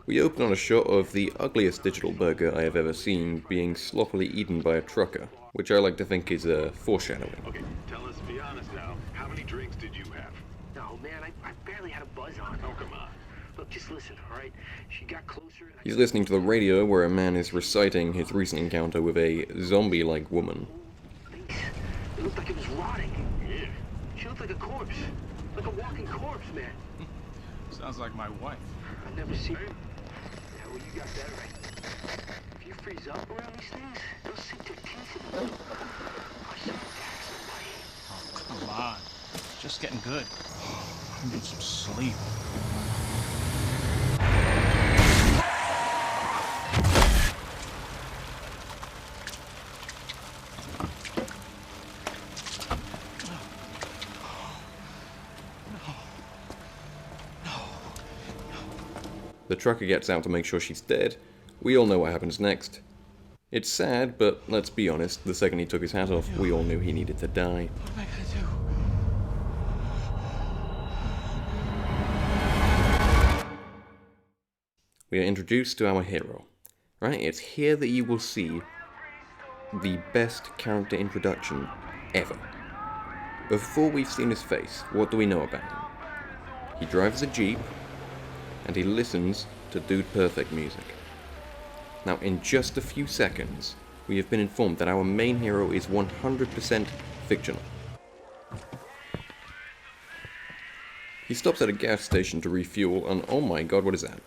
We open on a shot of the ugliest digital burger I have ever seen being sloppily eaten by a trucker, which I like to think is foreshadowing. Okay, tell us, be honest now. How many drinks did you have? No, man, I barely had a buzz on. Oh, come on. Look, just listen, all right? She got closer and He's listening to the radio where a man is reciting his recent encounter with a zombie-like woman. It looked like it was rotting. Yeah. She looked like a corpse. Like a walking corpse, man. Sounds like my wife. I've never seen it. Yeah, well, you got that right. If you freeze up around these things, they'll sink their teeth in the middle. I should attack somebody. Oh, come on. It's just getting good. I need some sleep. The trucker gets out to make sure she's dead. We all know what happens next. It's sad, but let's be honest, the second he took his hat off, we all knew he needed to die. What am I gonna do? We are introduced to our hero. Right? It's here that you will see the best character introduction ever. Before we've seen his face, what do we know about him? He drives a Jeep, and he listens to Dude Perfect music. Now, in just a few seconds, we have been informed that our main hero is 100% fictional. He stops at a gas station to refuel, and oh my god, what is that?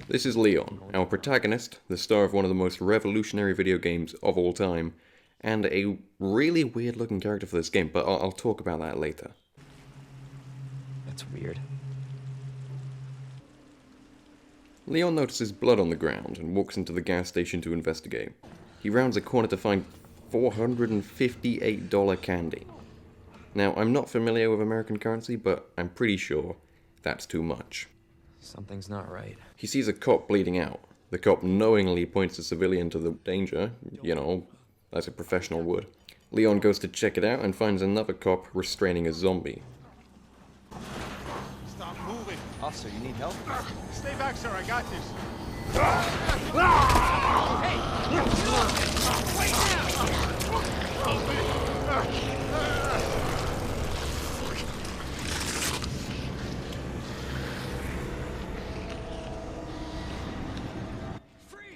This is Leon, our protagonist, the star of one of the most revolutionary video games of all time, and a really weird looking character for this game, but I'll talk about that later. That's weird. Leon notices blood on the ground and walks into the gas station to investigate. He rounds a corner to find $458 candy. Now, I'm not familiar with American currency, but I'm pretty sure that's too much. Something's not right. He sees a cop bleeding out. The cop knowingly points a civilian to the danger, you know, as a professional would. Leon goes to check it out and finds another cop restraining a zombie. Stop moving. Officer, you need help? Stay back, sir. I got this.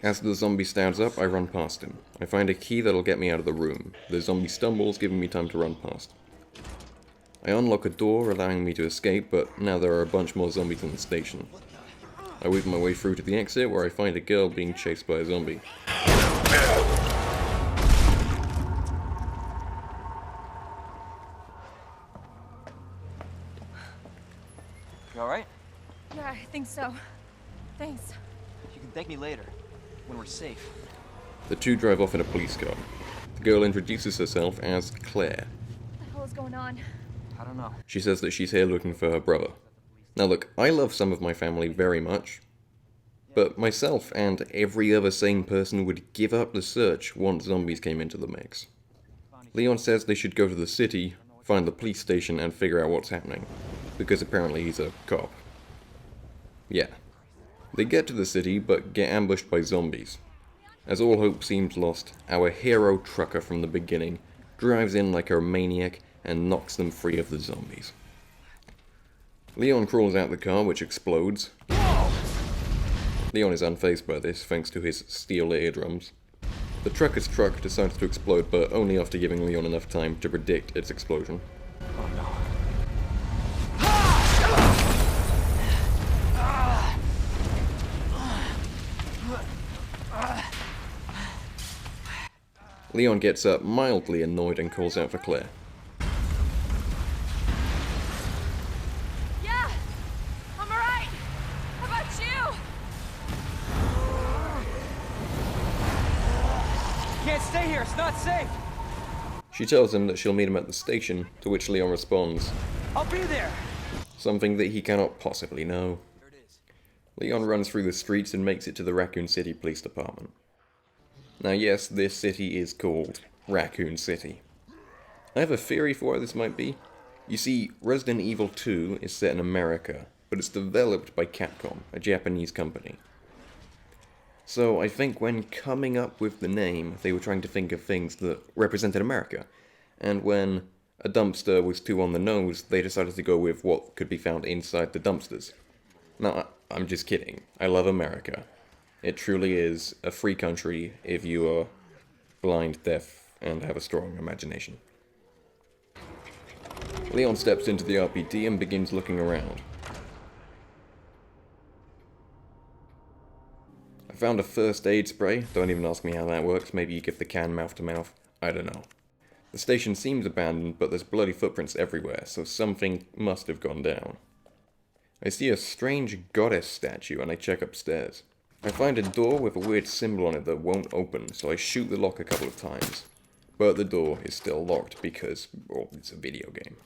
As the zombie stands up, I run past him. I find a key that'll get me out of the room. The zombie stumbles, giving me time to run past. I unlock a door, allowing me to escape, but now there are a bunch more zombies in the station. I weave my way through to the exit, where I find a girl being chased by a zombie. You alright? Yeah, I think so. Thanks. You can thank me later, when we're safe. The two drive off in a police car. The girl introduces herself as Claire. What the hell is going on? I don't know. She says that she's here looking for her brother. Now look, I love some of my family very much, but myself and every other sane person would give up the search once zombies came into the mix. Leon says they should go to the city, find the police station, and figure out what's happening, because apparently he's a cop. Yeah. They get to the city, but get ambushed by zombies. As all hope seems lost, our hero trucker from the beginning drives in like a maniac and knocks them free of the zombies. Leon crawls out the car, which explodes. Leon is unfazed by this, thanks to his steel eardrums. The trucker's truck decides to explode, but only after giving Leon enough time to predict its explosion. Oh no. Leon gets up, mildly annoyed, and calls out for Claire. Yeah! I'm alright! How about you? Can't stay here, it's not safe! She tells him that she'll meet him at the station, to which Leon responds, I'll be there! something that he cannot possibly know. Leon runs through the streets and makes it to the Raccoon City Police Department. Now yes, this city is called Raccoon City. I have a theory for why this might be. You see, Resident Evil 2 is set in America, but it's developed by Capcom, a Japanese company. So I think when coming up with the name, they were trying to think of things that represented America, and when a dumpster was too on the nose, they decided to go with what could be found inside the dumpsters. Now, I'm just kidding. I love America. It truly is a free country if you are blind, deaf, and have a strong imagination. Leon steps into the RPD and begins looking around. I found a first aid spray. Don't even ask me how that works. Maybe you give the can mouth to mouth. I don't know. The station seems abandoned, but there's bloody footprints everywhere, so something must have gone down. I see a strange goddess statue and I check upstairs. I find a door with a weird symbol on it that won't open, so I shoot the lock a couple of times. But the door is still locked because, well, it's a video game.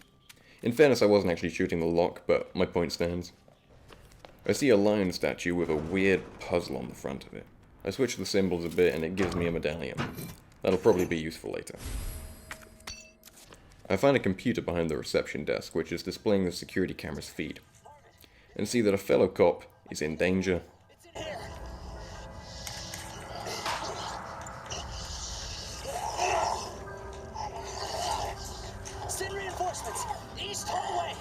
In fairness, I wasn't actually shooting the lock, but my point stands. I see a lion statue with a weird puzzle on the front of it. I switch the symbols a bit and it gives me a medallion. That'll probably be useful later. I find a computer behind the reception desk, which is displaying the security camera's feed, and see that a fellow cop is in danger. Send reinforcements! East hallway!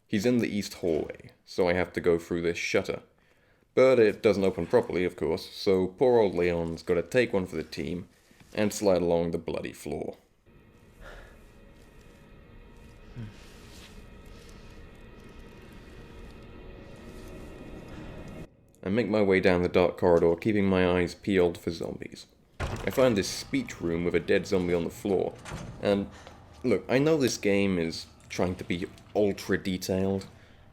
He's in the east hallway, so I have to go through this shutter. But it doesn't open properly, of course, so poor old Leon's got to take one for the team and slide along the bloody floor. I make my way down the dark corridor, keeping my eyes peeled for zombies. I find this speech room with a dead zombie on the floor, and look, I know this game is trying to be ultra detailed,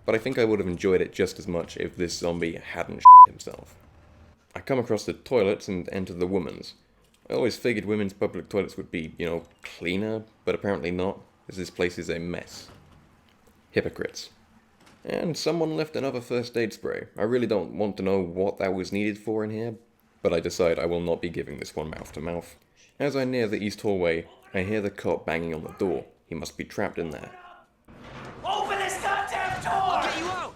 but I think I would have enjoyed it just as much if this zombie hadn't himself. I come across the toilets and enter the women's. I always figured women's public toilets would be, cleaner, but apparently not, as this place is a mess. Hypocrites. And someone left another first aid spray. I really don't want to know what that was needed for in here, but I decide I will not be giving this one mouth to mouth. As I near the east hallway, I hear the cop banging on the door. He must be trapped in there. Open this goddamn door! I'll get you out!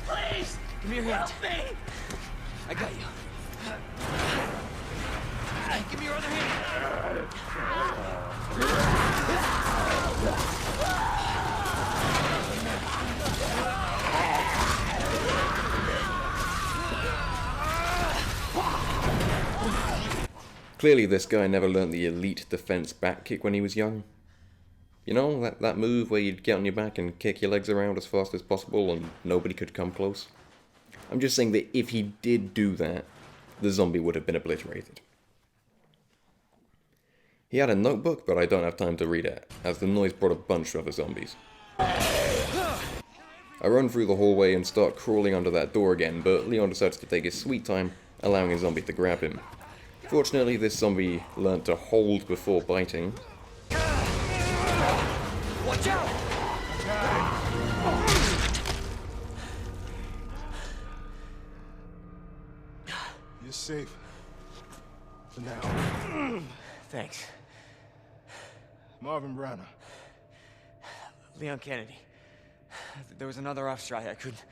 Please! Give me your hand. Help me! I got you. Give me your other hand. Clearly this guy never learned the elite defense back kick when he was young. You know, that move where you'd get on your back and kick your legs around as fast as possible and nobody could come close? I'm just saying that if he did do that, the zombie would have been obliterated. He had a notebook, but I don't have time to read it, as the noise brought a bunch of other zombies. I run through the hallway and start crawling under that door again, but Leon decides to take his sweet time, allowing a zombie to grab him. Fortunately, this zombie learned to hold before biting. Watch out! You're safe. For now. Thanks. Marvin Browner. Leon Kennedy. There was another off strike. I couldn't...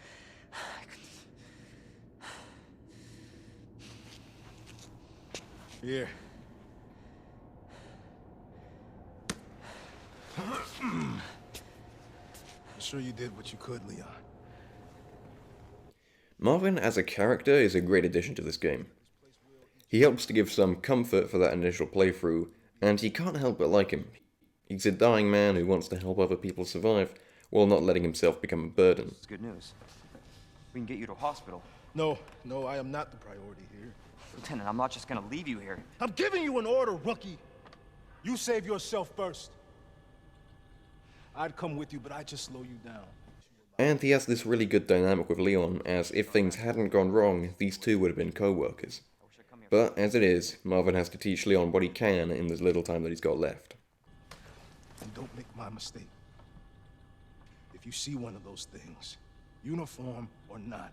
Here. I'm sure you did what you could, Leon. Marvin as a character is a great addition to this game. He helps to give some comfort for that initial playthrough, and you can't help but like him. He's a dying man who wants to help other people survive, while not letting himself become a burden. It's good news. We can get you to a hospital. No, I am not the priority here. Lieutenant, I'm not just gonna leave you here. I'm giving you an order, rookie. You save yourself first. I'd come with you, but I'd just slow you down. And he has this really good dynamic with Leon, as if things hadn't gone wrong, these two would have been co-workers. But as it is, Marvin has to teach Leon what he can in this little time that he's got left. And don't make my mistake. If you see one of those things, uniform or not,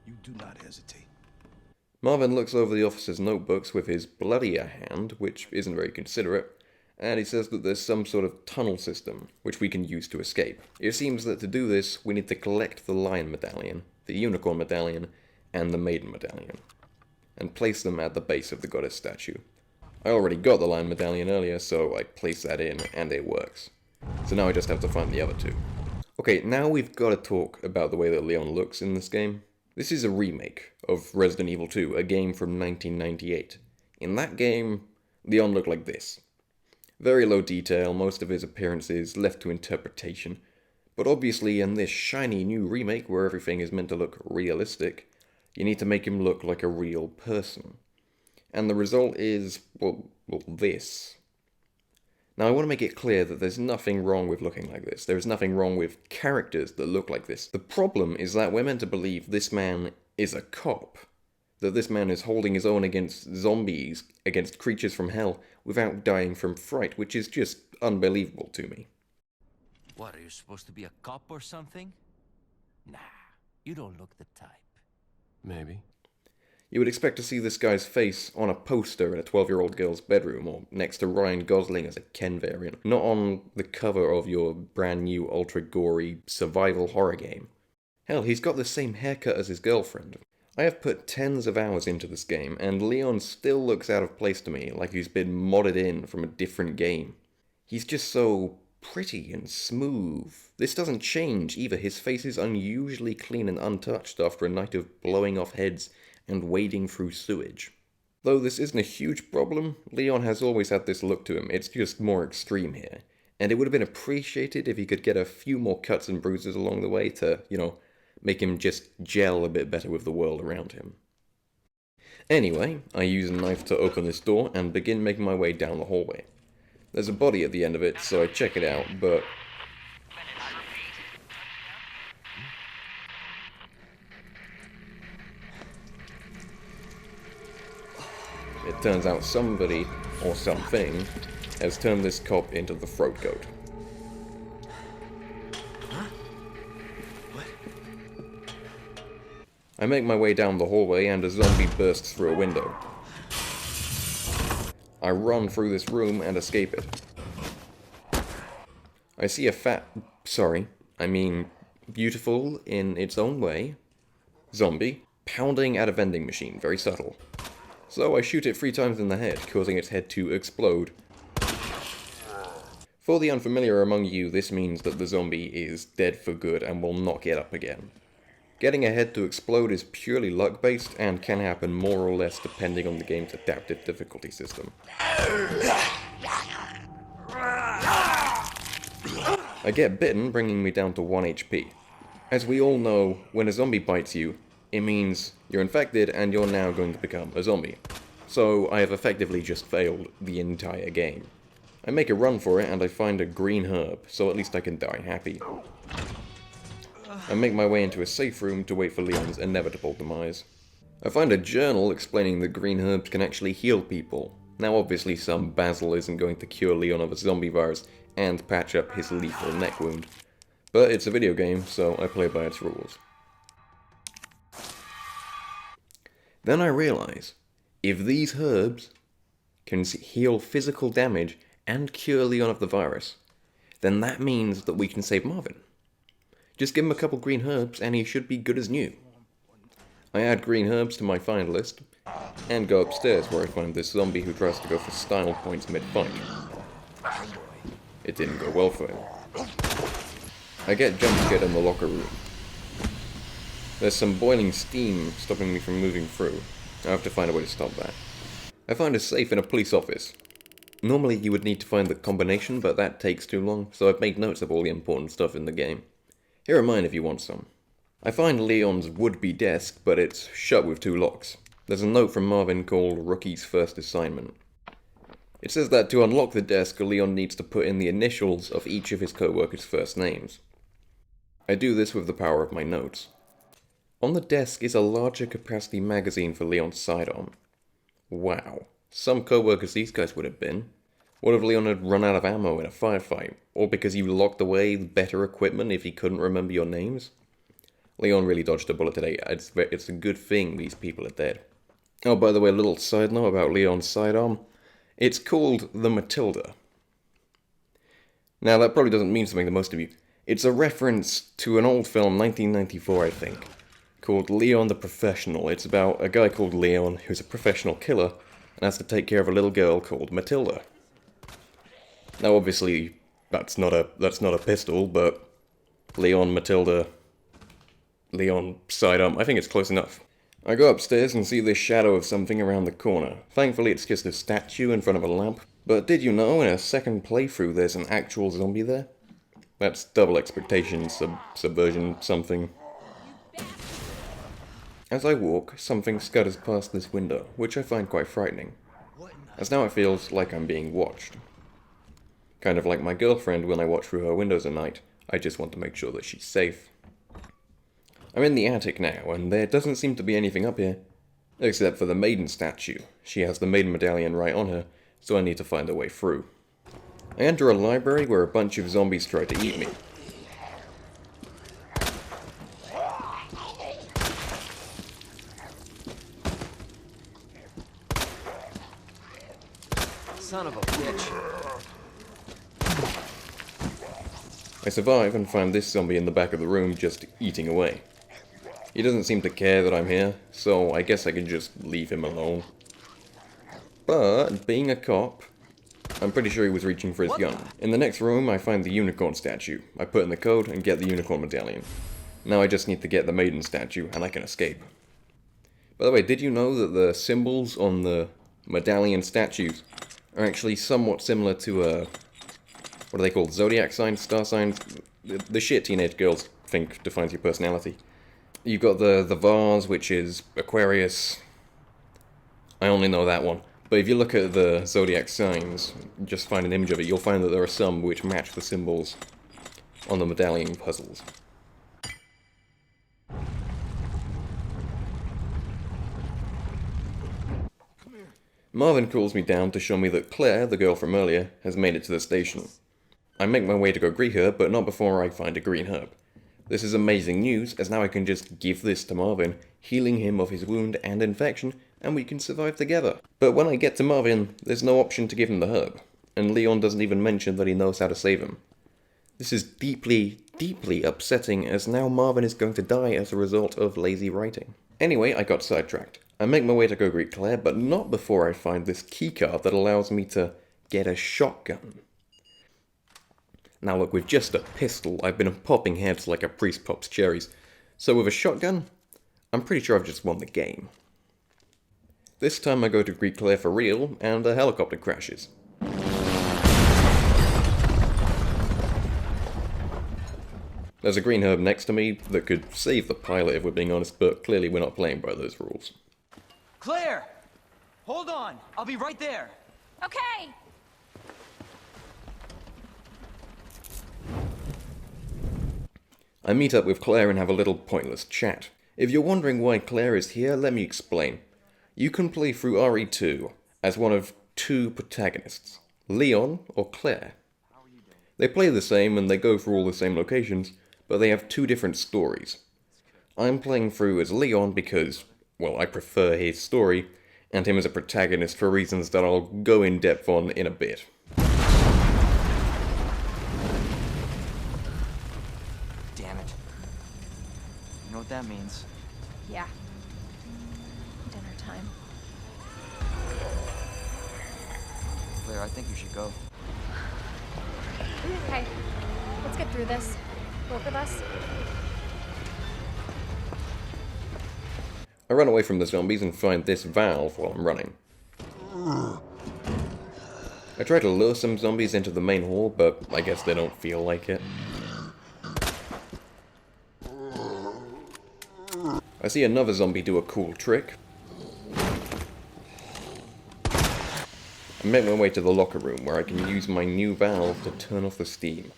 you do not hesitate. Marvin looks over the officer's notebooks with his bloodier hand, which isn't very considerate, and he says that there's some sort of tunnel system, which we can use to escape. It seems that to do this, we need to collect the Lion Medallion, the Unicorn Medallion, and the Maiden Medallion, and place them at the base of the goddess statue. I already got the Lion Medallion earlier, so I place that in, and it works. So now I just have to find the other two. Okay, now we've got to talk about the way that Leon looks in this game. This is a remake of Resident Evil 2, a game from 1998. In that game, Leon looked like this. Very low detail, most of his appearance is left to interpretation. But obviously in this shiny new remake where everything is meant to look realistic, you need to make him look like a real person. And the result is, well, this. Now I want to make it clear that there's nothing wrong with looking like this. There's nothing wrong with characters that look like this. The problem is that we're meant to believe this man is a cop. That this man is holding his own against zombies, against creatures from hell, without dying from fright, which is just unbelievable to me. What, are you supposed to be a cop or something? Nah, you don't look the type. Maybe. You would expect to see this guy's face on a poster in a 12-year-old girl's bedroom, or next to Ryan Gosling as a Ken variant, not on the cover of your brand new ultra-gory survival horror game. Hell, he's got the same haircut as his girlfriend. I have put tens of hours into this game, and Leon still looks out of place to me, like he's been modded in from a different game. He's just so pretty and smooth. This doesn't change either. His face is unusually clean and untouched after a night of blowing off heads and wading through sewage. Though this isn't a huge problem, Leon has always had this look to him. It's just more extreme here. And it would have been appreciated if he could get a few more cuts and bruises along the way to, make him just gel a bit better with the world around him. Anyway, I use a knife to open this door and begin making my way down the hallway. There's a body at the end of it, so I check it out, but it turns out somebody, or something, has turned this cop into the throat goat. I make my way down the hallway and a zombie bursts through a window. I run through this room and escape it. I see a beautiful in its own way, zombie, pounding at a vending machine, very subtle. So I shoot it 3 times in the head, causing its head to explode. For the unfamiliar among you, this means that the zombie is dead for good and will not get up again. Getting a head to explode is purely luck-based and can happen more or less depending on the game's adaptive difficulty system. I get bitten, bringing me down to 1 HP. As we all know, when a zombie bites you, it means you're infected and you're now going to become a zombie. So I have effectively just failed the entire game. I make a run for it and I find a green herb, so at least I can die happy. I make my way into a safe room to wait for Leon's inevitable demise. I find a journal explaining that green herbs can actually heal people. Now obviously some basil isn't going to cure Leon of a zombie virus and patch up his lethal neck wound. But it's a video game, so I play by its rules. Then I realize, if these herbs can heal physical damage and cure Leon of the virus, then that means that we can save Marvin. Just give him a couple green herbs and he should be good as new. I add green herbs to my find list, and go upstairs where I find this zombie who tries to go for style points mid-fight. It didn't go well for him. I get jump scared in the locker room. There's some boiling steam stopping me from moving through. I have to find a way to stop that. I find a safe in a police office. Normally you would need to find the combination, but that takes too long, so I've made notes of all the important stuff in the game. Here are mine if you want some. I find Leon's would-be desk, but it's shut with 2 locks. There's a note from Marvin called Rookie's First Assignment. It says that to unlock the desk, Leon needs to put in the initials of each of his co-workers' first names. I do this with the power of my notes. On the desk is a larger capacity magazine for Leon's sidearm. Wow. Some co-workers these guys would have been. What if Leon had run out of ammo in a firefight? Or because you locked away better equipment if he couldn't remember your names? Leon really dodged a bullet today. It's a good thing these people are dead. Oh, by the way, a little side note about Leon's sidearm. It's called the Matilda. Now, that probably doesn't mean something to most of you. It's a reference to an old film, 1994, I think, called Leon the Professional. It's about a guy called Leon who's a professional killer and has to take care of a little girl called Matilda. Now, obviously, that's not a pistol, but Leon, Matilda, Leon, sidearm, I think it's close enough. I go upstairs and see this shadow of something around the corner. Thankfully, it's just a statue in front of a lamp. But did you know, in a second playthrough, there's an actual zombie there? That's double expectation, subversion, something. As I walk, something scutters past this window, which I find quite frightening, as now it feels like I'm being watched. Kind of like my girlfriend when I watch through her windows at night. I just want to make sure that she's safe. I'm in the attic now, and there doesn't seem to be anything up here, except for the maiden statue. She has the maiden medallion right on her, so I need to find a way through. I enter a library where a bunch of zombies try to eat me. Son of a bitch. I survive and find this zombie in the back of the room just eating away. He doesn't seem to care that I'm here, so I guess I can just leave him alone. But, being a cop, I'm pretty sure he was reaching for his gun. In the next room, I find the unicorn statue. I put in the code and get the unicorn medallion. Now I just need to get the maiden statue, and I can escape. By the way, did you know that the symbols on the medallion statues are actually somewhat similar to, what are they called? Zodiac signs? Star signs? The shit teenage girls think defines your personality. You've got the vase, which is Aquarius. I only know that one. But if you look at the zodiac signs, just find an image of it, you'll find that there are some which match the symbols on the medallion puzzles. Marvin calls me down to show me that Claire, the girl from earlier, has made it to the station. I make my way to go greet her, but not before I find a green herb. This is amazing news, as now I can just give this to Marvin, healing him of his wound and infection, and we can survive together. But when I get to Marvin, there's no option to give him the herb, and Leon doesn't even mention that he knows how to save him. This is deeply, deeply upsetting, as now Marvin is going to die as a result of lazy writing. Anyway, I got sidetracked. I make my way to go greet Claire, but not before I find this keycard that allows me to get a shotgun. Now look, with just a pistol, I've been popping heads like a priest pops cherries. So with a shotgun, I'm pretty sure I've just won the game. This time I go to greet Claire for real, and a helicopter crashes. There's a green herb next to me that could save the pilot if we're being honest, but clearly we're not playing by those rules. Claire! Hold on! I'll be right there! Okay. I meet up with Claire and have a little pointless chat. If you're wondering why Claire is here, let me explain. You can play through RE2 as one of two protagonists, Leon or Claire. They play the same and they go through all the same locations, but they have two different stories. I'm playing through as Leon because, well, I prefer his story, and him as a protagonist for reasons that I'll go in depth on in a bit. Damn it. You know what that means? Yeah. Dinner time. Claire, I think you should go. Okay. Let's get through this. Both of us. I run away from the zombies and find this valve while I'm running. I try to lure some zombies into the main hall, but I guess they don't feel like it. I see another zombie do a cool trick. I make my way to the locker room where I can use my new valve to turn off the steam.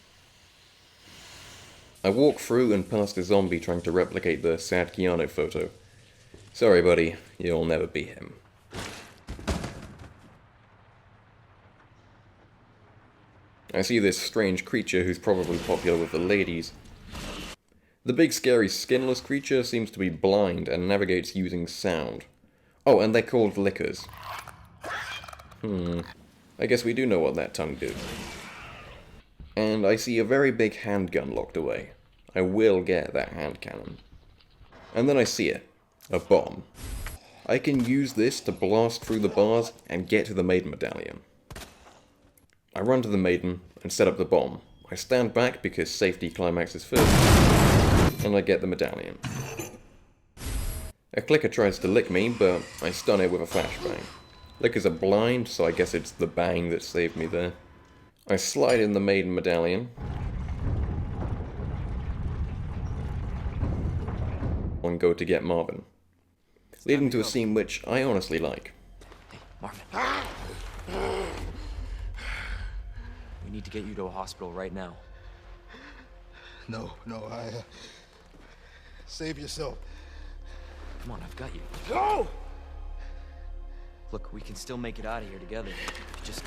I walk through and past a zombie trying to replicate the sad Keanu photo. Sorry buddy, you'll never be him. I see this strange creature who's probably popular with the ladies. The big scary skinless creature seems to be blind and navigates using sound. Oh, and they're called lickers. I guess we do know what that tongue do. And I see a very big handgun locked away. I will get that hand cannon. And then I see it. A bomb. I can use this to blast through the bars and get to the maiden medallion. I run to the maiden and set up the bomb. I stand back because safety climaxes first, and I get the medallion. A clicker tries to lick me, but I stun it with a flashbang. Lickers are blind, so I guess it's the bang that saved me there. I slide in the maiden medallion. And go to get Marvin. Leading to a scene which I honestly like. Hey, Marvin. We need to get you to a hospital right now. No, save yourself. Come on, I've got you. Go! Look, we can still make it out of here together. Just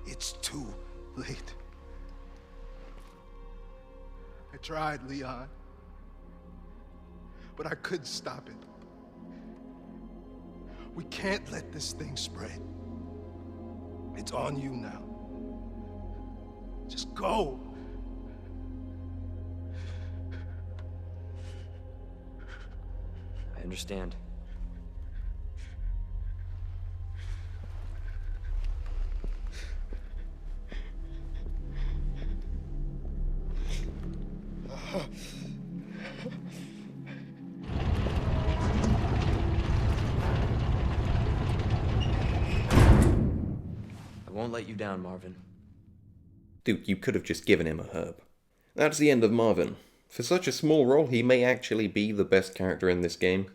It's too late. I tried, Leon. But I couldn't stop it. We can't let this thing spread. It's on you now. Just go. I understand. I won't let you down, Marvin. Dude, you could have just given him a herb. That's the end of Marvin. For such a small role, he may actually be the best character in this game.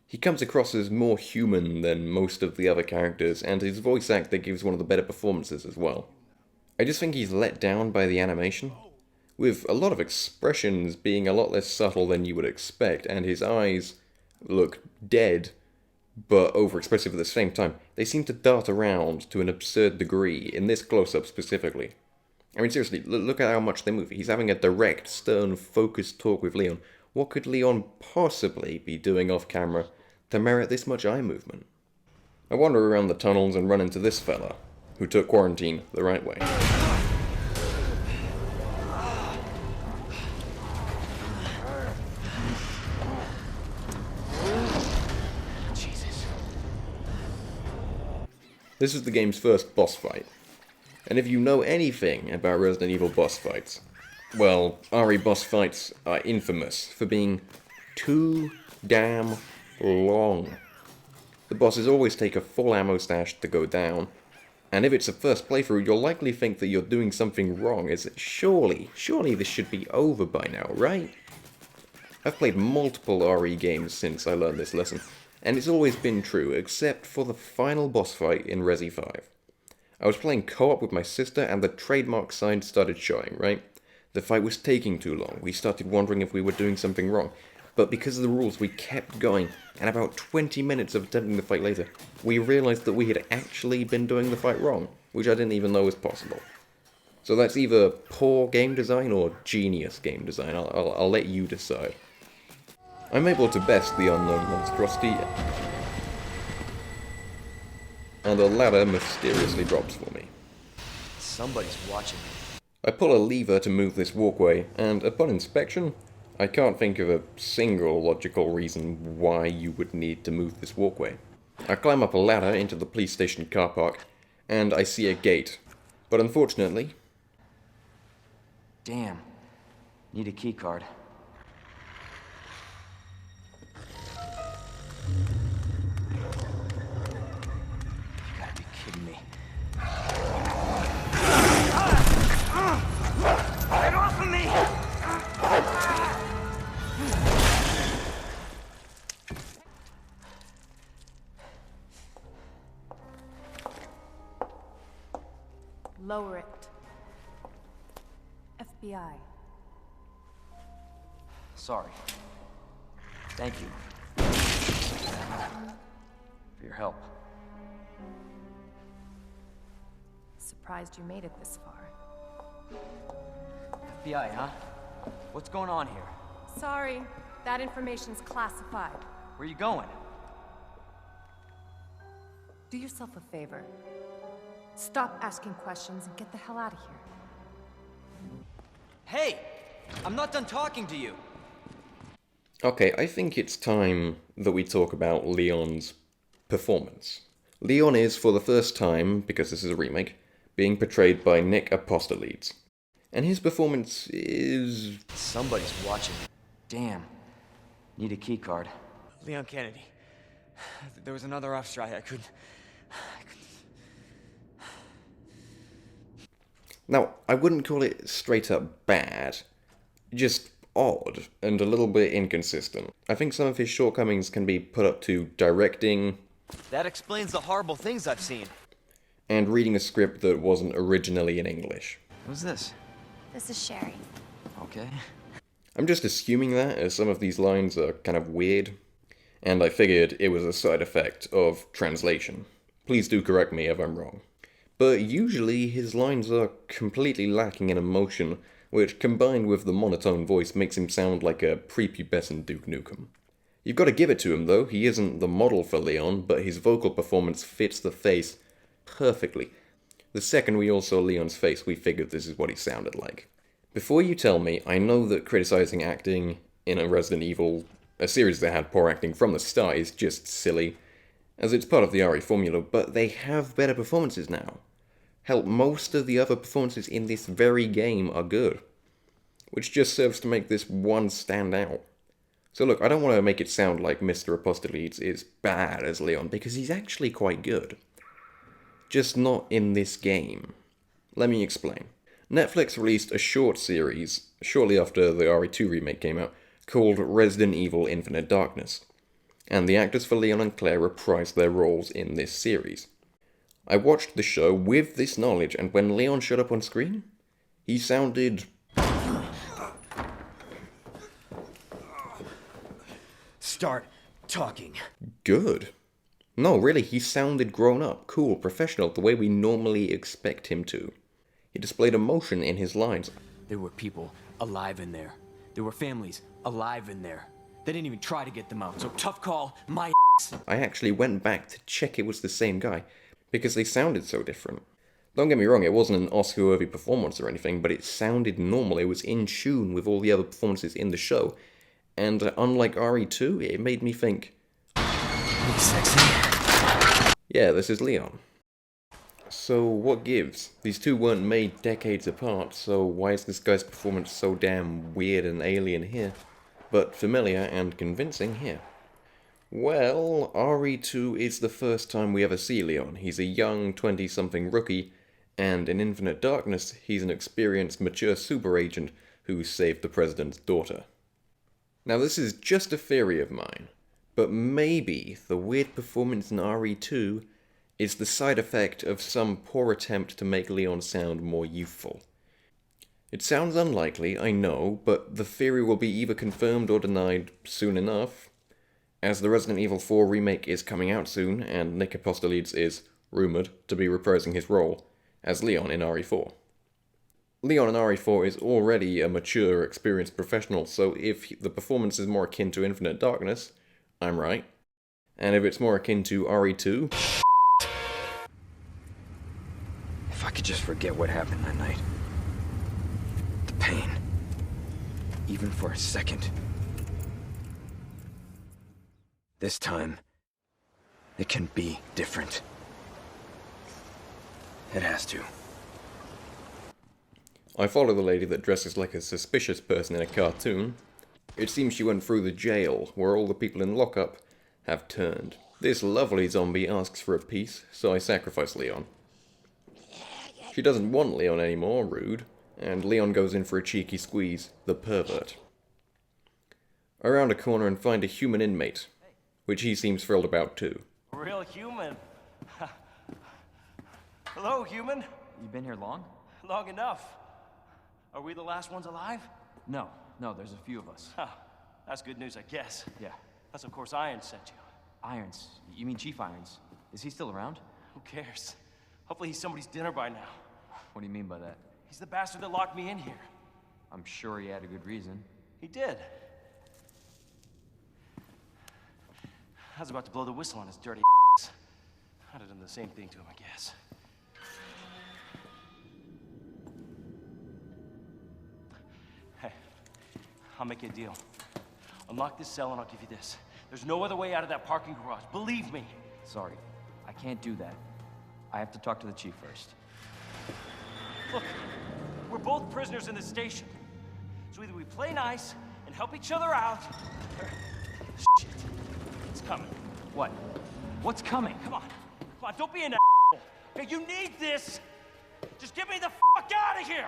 He comes across as more human than most of the other characters, and his voice actor gives one of the better performances as well. I just think he's let down by the animation, with a lot of expressions being a lot less subtle than you would expect, and his eyes look dead, but overexpressive at the same time. They seem to dart around to an absurd degree, in this close-up specifically. I mean, seriously, look at how much they move. He's having a direct, stern, focused talk with Leon. What could Leon possibly be doing off-camera to merit this much eye movement? I wander around the tunnels and run into this fella, who took quarantine the right way. Jesus. This is the game's first boss fight. And if you know anything about Resident Evil boss fights, well, RE boss fights are infamous for being too damn long. The bosses always take a full ammo stash to go down, and if it's a first playthrough, you'll likely think that you're doing something wrong, as surely this should be over by now, right? I've played multiple RE games since I learned this lesson, and it's always been true, except for the final boss fight in Resi 5. I was playing co-op with my sister, and the trademark sign started showing, right? The fight was taking too long. We started wondering if we were doing something wrong. But because of the rules, we kept going, and about 20 minutes of attempting the fight later, we realized that we had actually been doing the fight wrong, which I didn't even know was possible. So that's either poor game design or genius game design. I'll let you decide. I'm able to best the unknown monstrosity, and a ladder mysteriously drops for me. Somebody's watching me. I pull a lever to move this walkway, and upon inspection, I can't think of a single logical reason why you would need to move this walkway. I climb up a ladder into the police station car park, and I see a gate. But unfortunately... Damn. Need a key card. You gotta be kidding me. Get off of me! Lower it. FBI. Sorry. Thank you. For your help. Surprised you made it this far. FBI, huh? What's going on here? Sorry, that information's classified. Where you going? Do yourself a favor. Stop asking questions and get the hell out of here. Hey! I'm not done talking to you! Okay, I think it's time that we talk about Leon's performance. Leon is, for the first time, because this is a remake, being portrayed by Nick Apostolides. And his performance is... Somebody's watching. Damn. Need a key card. Leon Kennedy. There was another off strike. I couldn't... Now, I wouldn't call it straight up bad, just odd and a little bit inconsistent. I think some of his shortcomings can be put up to directing... That explains the horrible things I've seen. And reading a script that wasn't originally in English. Who's this? This is Sherry. Okay. I'm just assuming that, as some of these lines are kind of weird, and I figured it was a side effect of translation. Please do correct me if I'm wrong. But usually his lines are completely lacking in emotion, which combined with the monotone voice makes him sound like a prepubescent Duke Nukem. You've got to give it to him though, he isn't the model for Leon, but his vocal performance fits the face perfectly. The second we all saw Leon's face, we figured this is what he sounded like. Before you tell me, I know that criticizing acting in a Resident Evil, a series that had poor acting from the start, is just silly, as it's part of the RE formula, but they have better performances now. Hell, most of the other performances in this very game are good, which just serves to make this one stand out. So look, I don't want to make it sound like Mr. Apostolides is bad as Leon, because he's actually quite good. Just not in this game. Let me explain. Netflix released a short series, shortly after the RE2 remake came out, called Resident Evil Infinite Darkness, and the actors for Leon and Claire reprised their roles in this series. I watched the show with this knowledge, and when Leon showed up on screen, he sounded... Start talking. good. No, really, he sounded grown up, cool, professional, the way we normally expect him to. He displayed emotion in his lines. There were people alive in there. There were families alive in there. They didn't even try to get them out, so tough call, my ass. I actually went back to check it was the same guy, because they sounded so different. Don't get me wrong, it wasn't an Oscar-worthy performance or anything, but it sounded normal, it was in tune with all the other performances in the show, and unlike RE2, it made me think, Hey, sexy. yeah, this is Leon. So what gives? These two weren't made decades apart, so why is this guy's performance so damn weird and alien here, but familiar and convincing here? Well, RE2 is the first time we ever see Leon. He's a young 20-something rookie, and in Infinite Darkness, he's an experienced, mature super agent who saved the president's daughter. Now this is just a theory of mine, but maybe the weird performance in RE2 is the side effect of some poor attempt to make Leon sound more youthful. It sounds unlikely, I know, but the theory will be either confirmed or denied soon enough, as the Resident Evil 4 remake is coming out soon, and Nick Apostolides is rumoured to be reprising his role as Leon in RE4. Leon in RE4 is already a mature, experienced professional, so if the performance is more akin to Infinite Darkness, I'm right. And if it's more akin to RE2... If I could just forget what happened that night. The pain. Even for a second. This time, it can be different. It has to. I follow the lady that dresses like a suspicious person in a cartoon. It seems she went through the jail, where all the people in lockup have turned. This lovely zombie asks for a piece, so I sacrifice Leon. She doesn't want Leon anymore, rude, and Leon goes in for a cheeky squeeze, the pervert. Around a corner and find a human inmate, which he seems thrilled about too. Real human. Hello, human. You been here long? Long enough. Are we the last ones alive? No, there's a few of us. Huh. That's good news, I guess. Yeah. That's of course Irons sent you. Irons? You mean Chief Irons? Is he still around? Who cares? Hopefully he's somebody's dinner by now. What do you mean by that? He's the bastard that locked me in here. I'm sure he had a good reason. He did. I was about to blow the whistle on his dirty ass. I'd have done the same thing to him, I guess. Hey, I'll make you a deal. Unlock this cell and I'll give you this. There's no other way out of that parking garage, believe me. Sorry, I can't do that. I have to talk to the chief first. Look, we're both prisoners in this station. So either we play nice and help each other out, or... Shit. It's coming. What? What's coming? Come on, don't be an asshole. Okay, you need this. Just get me the fuck out of here.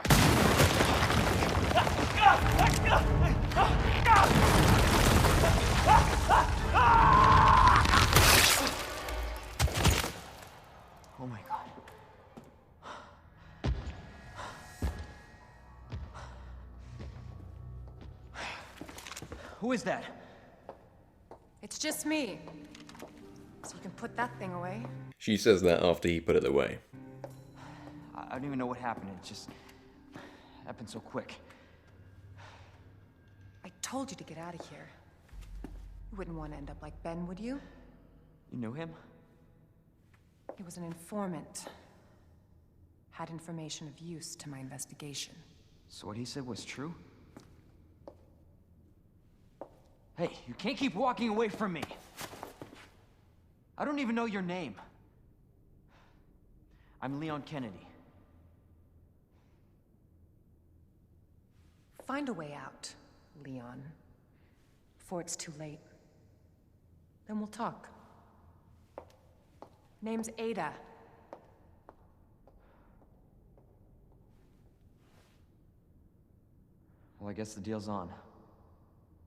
Oh my God. Who is that? It's just me. So you can put that thing away. She says that after he put it away. I don't even know what happened. It just happened so quick. I told you to get out of here. You wouldn't want to end up like Ben, would you? You knew him? He was an informant. Had information of use to my investigation. So what he said was true? Hey, you can't keep walking away from me. I don't even know your name. I'm Leon Kennedy. Find a way out, Leon. Before it's too late. Then we'll talk. Name's Ada. Well, I guess the deal's on.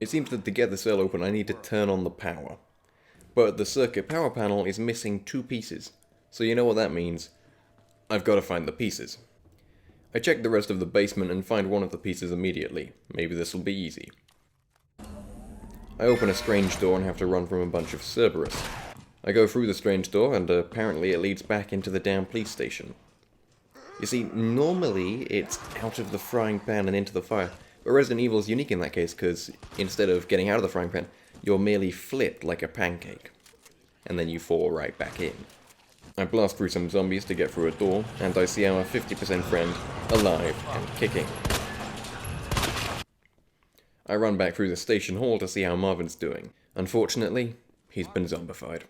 It seems that to get the cell open I need to turn on the power. But the circuit power panel is missing 2 pieces. So you know what that means. I've got to find the pieces. I check the rest of the basement and find one of the pieces immediately. Maybe this will be easy. I open a strange door and have to run from a bunch of Cerberus. I go through the strange door and apparently it leads back into the damn police station. You see, normally it's out of the frying pan and into the fire, but Resident Evil is unique in that case because instead of getting out of the frying pan, you're merely flipped like a pancake. And then you fall right back in. I blast through some zombies to get through a door, and I see our 50% friend alive and kicking. I run back through the station hall to see how Marvin's doing. Unfortunately, he's been zombified.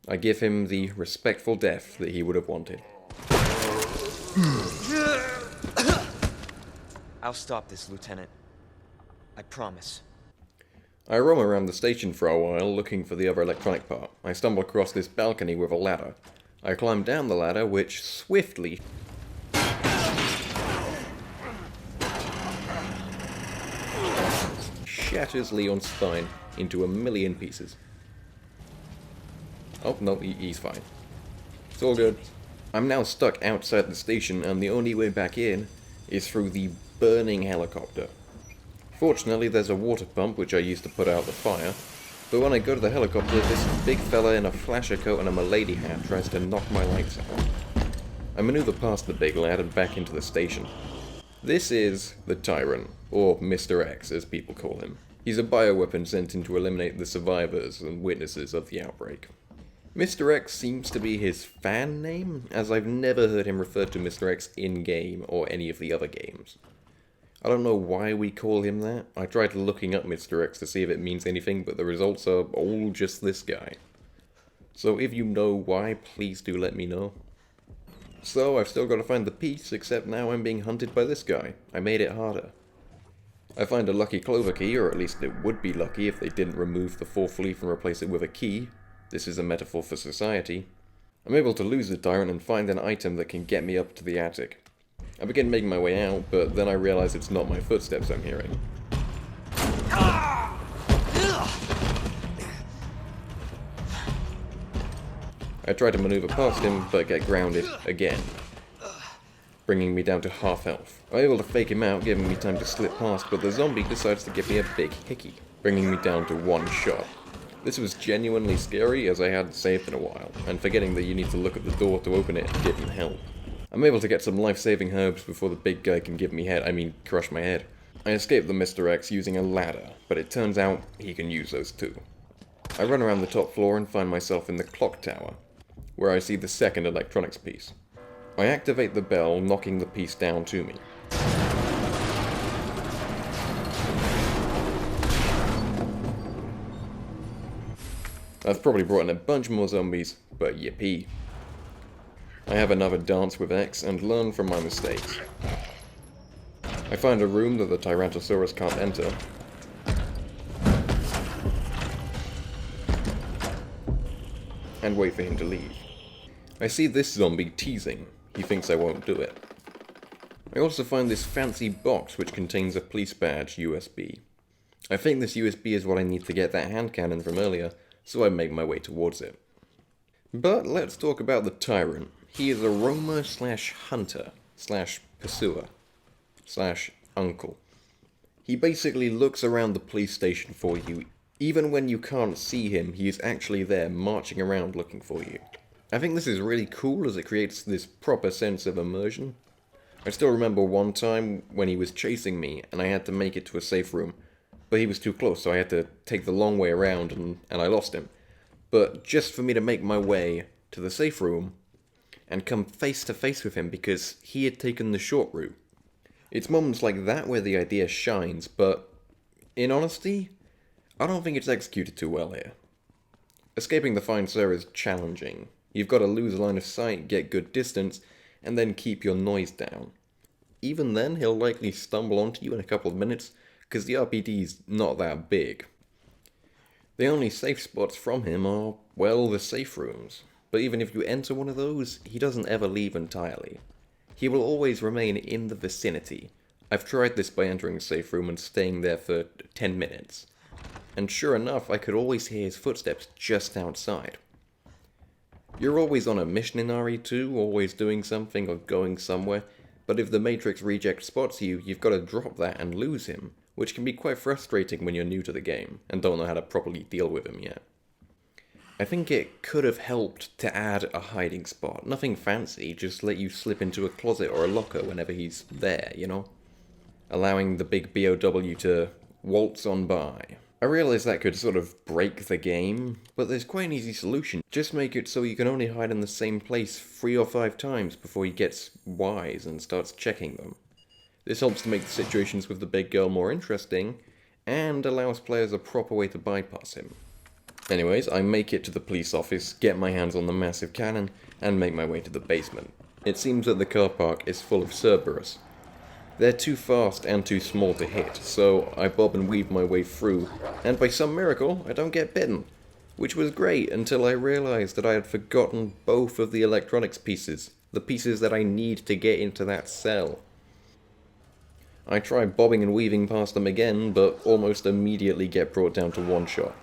I give him the respectful death that he would have wanted. I'll stop this, Lieutenant. I promise. I roam around the station for a while looking for the other electronic part. I stumble across this balcony with a ladder. I climb down the ladder, which swiftly shatters Leon's spine into a million pieces. Oh, no, he's fine. It's all good. I'm now stuck outside the station, and the only way back in is through the burning helicopter. Fortunately, there's a water pump, which I used to put out the fire, but when I go to the helicopter, this big fella in a flasher coat and a milady hat tries to knock my lights out. I maneuver past the big lad and back into the station. This is the Tyrant, or Mr. X, as people call him. He's a bioweapon sent in to eliminate the survivors and witnesses of the outbreak. Mr. X seems to be his fan name, as I've never heard him referred to Mr. X in-game or any of the other games. I don't know why we call him that. I tried looking up Mr. X to see if it means anything, but the results are all just this guy. So if you know why, please do let me know. So I've still got to find the piece, except now I'm being hunted by this guy. I made it harder. I find a lucky clover key, or at least it would be lucky if they didn't remove the 4th leaf and replace it with a key. This is a metaphor for society. I'm able to lose the Tyrant and find an item that can get me up to the attic. I begin making my way out, but then I realize it's not my footsteps I'm hearing. I try to maneuver past him, but get grounded again, bringing me down to half health. I'm able to fake him out, giving me time to slip past, but the zombie decides to give me a big hickey, bringing me down to 1 shot. This was genuinely scary, as I hadn't saved in a while, and forgetting that you need to look at the door to open it didn't help. I'm able to get some life-saving herbs before the big guy can crush my head. I escape the Mr. X using a ladder, but it turns out he can use those too. I run around the top floor and find myself in the clock tower, where I see the second electronics piece. I activate the bell, knocking the piece down to me. I've probably brought in a bunch more zombies, but yippee. I have another dance with X and learn from my mistakes. I find a room that the Tyrannosaurus can't enter. And wait for him to leave. I see this zombie teasing. He thinks I won't do it. I also find this fancy box which contains a police badge USB. I think this USB is what I need to get that hand cannon from earlier, so I make my way towards it. But let's talk about the Tyrant. He is a roamer slash hunter slash pursuer slash uncle. He basically looks around the police station for you. Even when you can't see him, he is actually there marching around looking for you. I think this is really cool as it creates this proper sense of immersion. I still remember one time when he was chasing me and I had to make it to a safe room, but he was too close, so I had to take the long way around and I lost him. But just for me to make my way to the safe room and come face to face with him because he had taken the short route. It's moments like that where the idea shines, but in honesty, I don't think it's executed too well here. Escaping the Fine Sir is challenging. You've got to lose line of sight, get good distance, and then keep your noise down. Even then, he'll likely stumble onto you in a couple of minutes, because the RPD's not that big. The only safe spots from him are, well, the safe rooms. But even if you enter one of those, he doesn't ever leave entirely. He will always remain in the vicinity. I've tried this by entering a safe room and staying there for 10 minutes. And sure enough, I could always hear his footsteps just outside. You're always on a mission in RE2, always doing something or going somewhere, but if the Matrix reject spots you, you've got to drop that and lose him, which can be quite frustrating when you're new to the game and don't know how to properly deal with him yet. I think it could have helped to add a hiding spot. Nothing fancy, just let you slip into a closet or a locker whenever he's there, you know? Allowing the big BOW to waltz on by. I realize that could sort of break the game, but there's quite an easy solution. Just make it so you can only hide in the same place 3 or 5 times before he gets wise and starts checking them. This helps to make the situations with the big girl more interesting, and allows players a proper way to bypass him. Anyways, I make it to the police office, get my hands on the massive cannon, and make my way to the basement. It seems that the car park is full of Cerberus. They're too fast and too small to hit, so I bob and weave my way through, and by some miracle, I don't get bitten. Which was great until I realized that I had forgotten both of the electronics pieces, the pieces that I need to get into that cell. I try bobbing and weaving past them again, but almost immediately get brought down to one shot.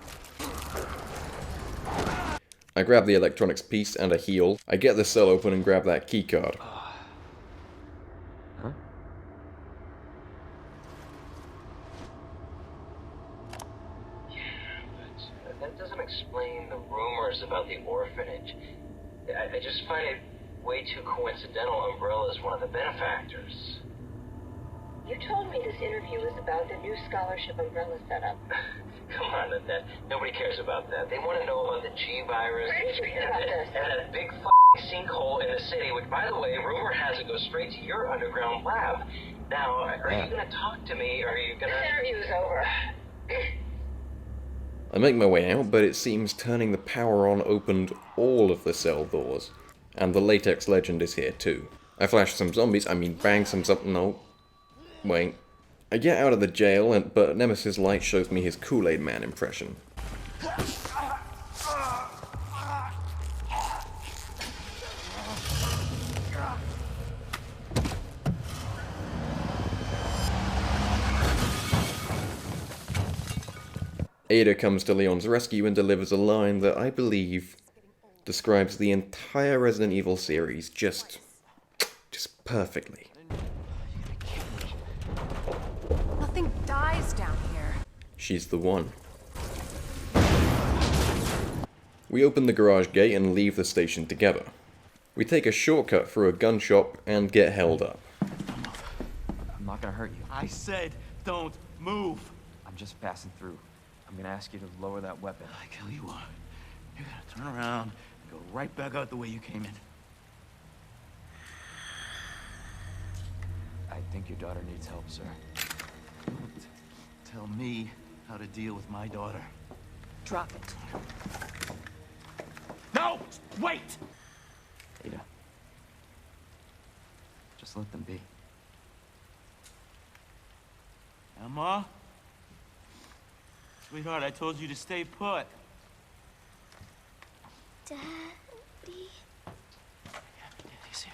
I grab the electronics piece and a heal. I get the cell open and grab that keycard. Huh? But that doesn't explain the rumors about the orphanage. I just find it way too coincidental Umbrella's one of the benefactors. You told me this interview was about the new scholarship Umbrella set up. Come on, that nobody cares about that. They want to know about the G virus Where did you hear about this? and that big sinkhole in the city, which, by the way, rumor has it goes straight to your underground lab. Now, are you going to talk to me, or are you going to... This interview's over. I make my way out, but it seems turning the power on opened all of the cell doors. And the latex legend is here too. I flash some zombies, bang some no. Wait. I get out of the jail, but Nemesis Light shows me his Kool-Aid Man impression. Ada comes to Leon's rescue and delivers a line that I believe describes the entire Resident Evil series just perfectly. Nothing dies down here. She's the one. We open the garage gate and leave the station together. We take a shortcut through a gun shop and get held up. I'm not gonna hurt you. I said, don't move. I'm just passing through. I'm gonna ask you to lower that weapon. I kill you are. You're gonna turn around and go right back out the way you came in. I think your daughter needs help, sir. Don't tell me how to deal with my daughter. Drop it. No! Wait! Ada. Just let them be. Emma? Sweetheart, I told you to stay put. Daddy. He's here.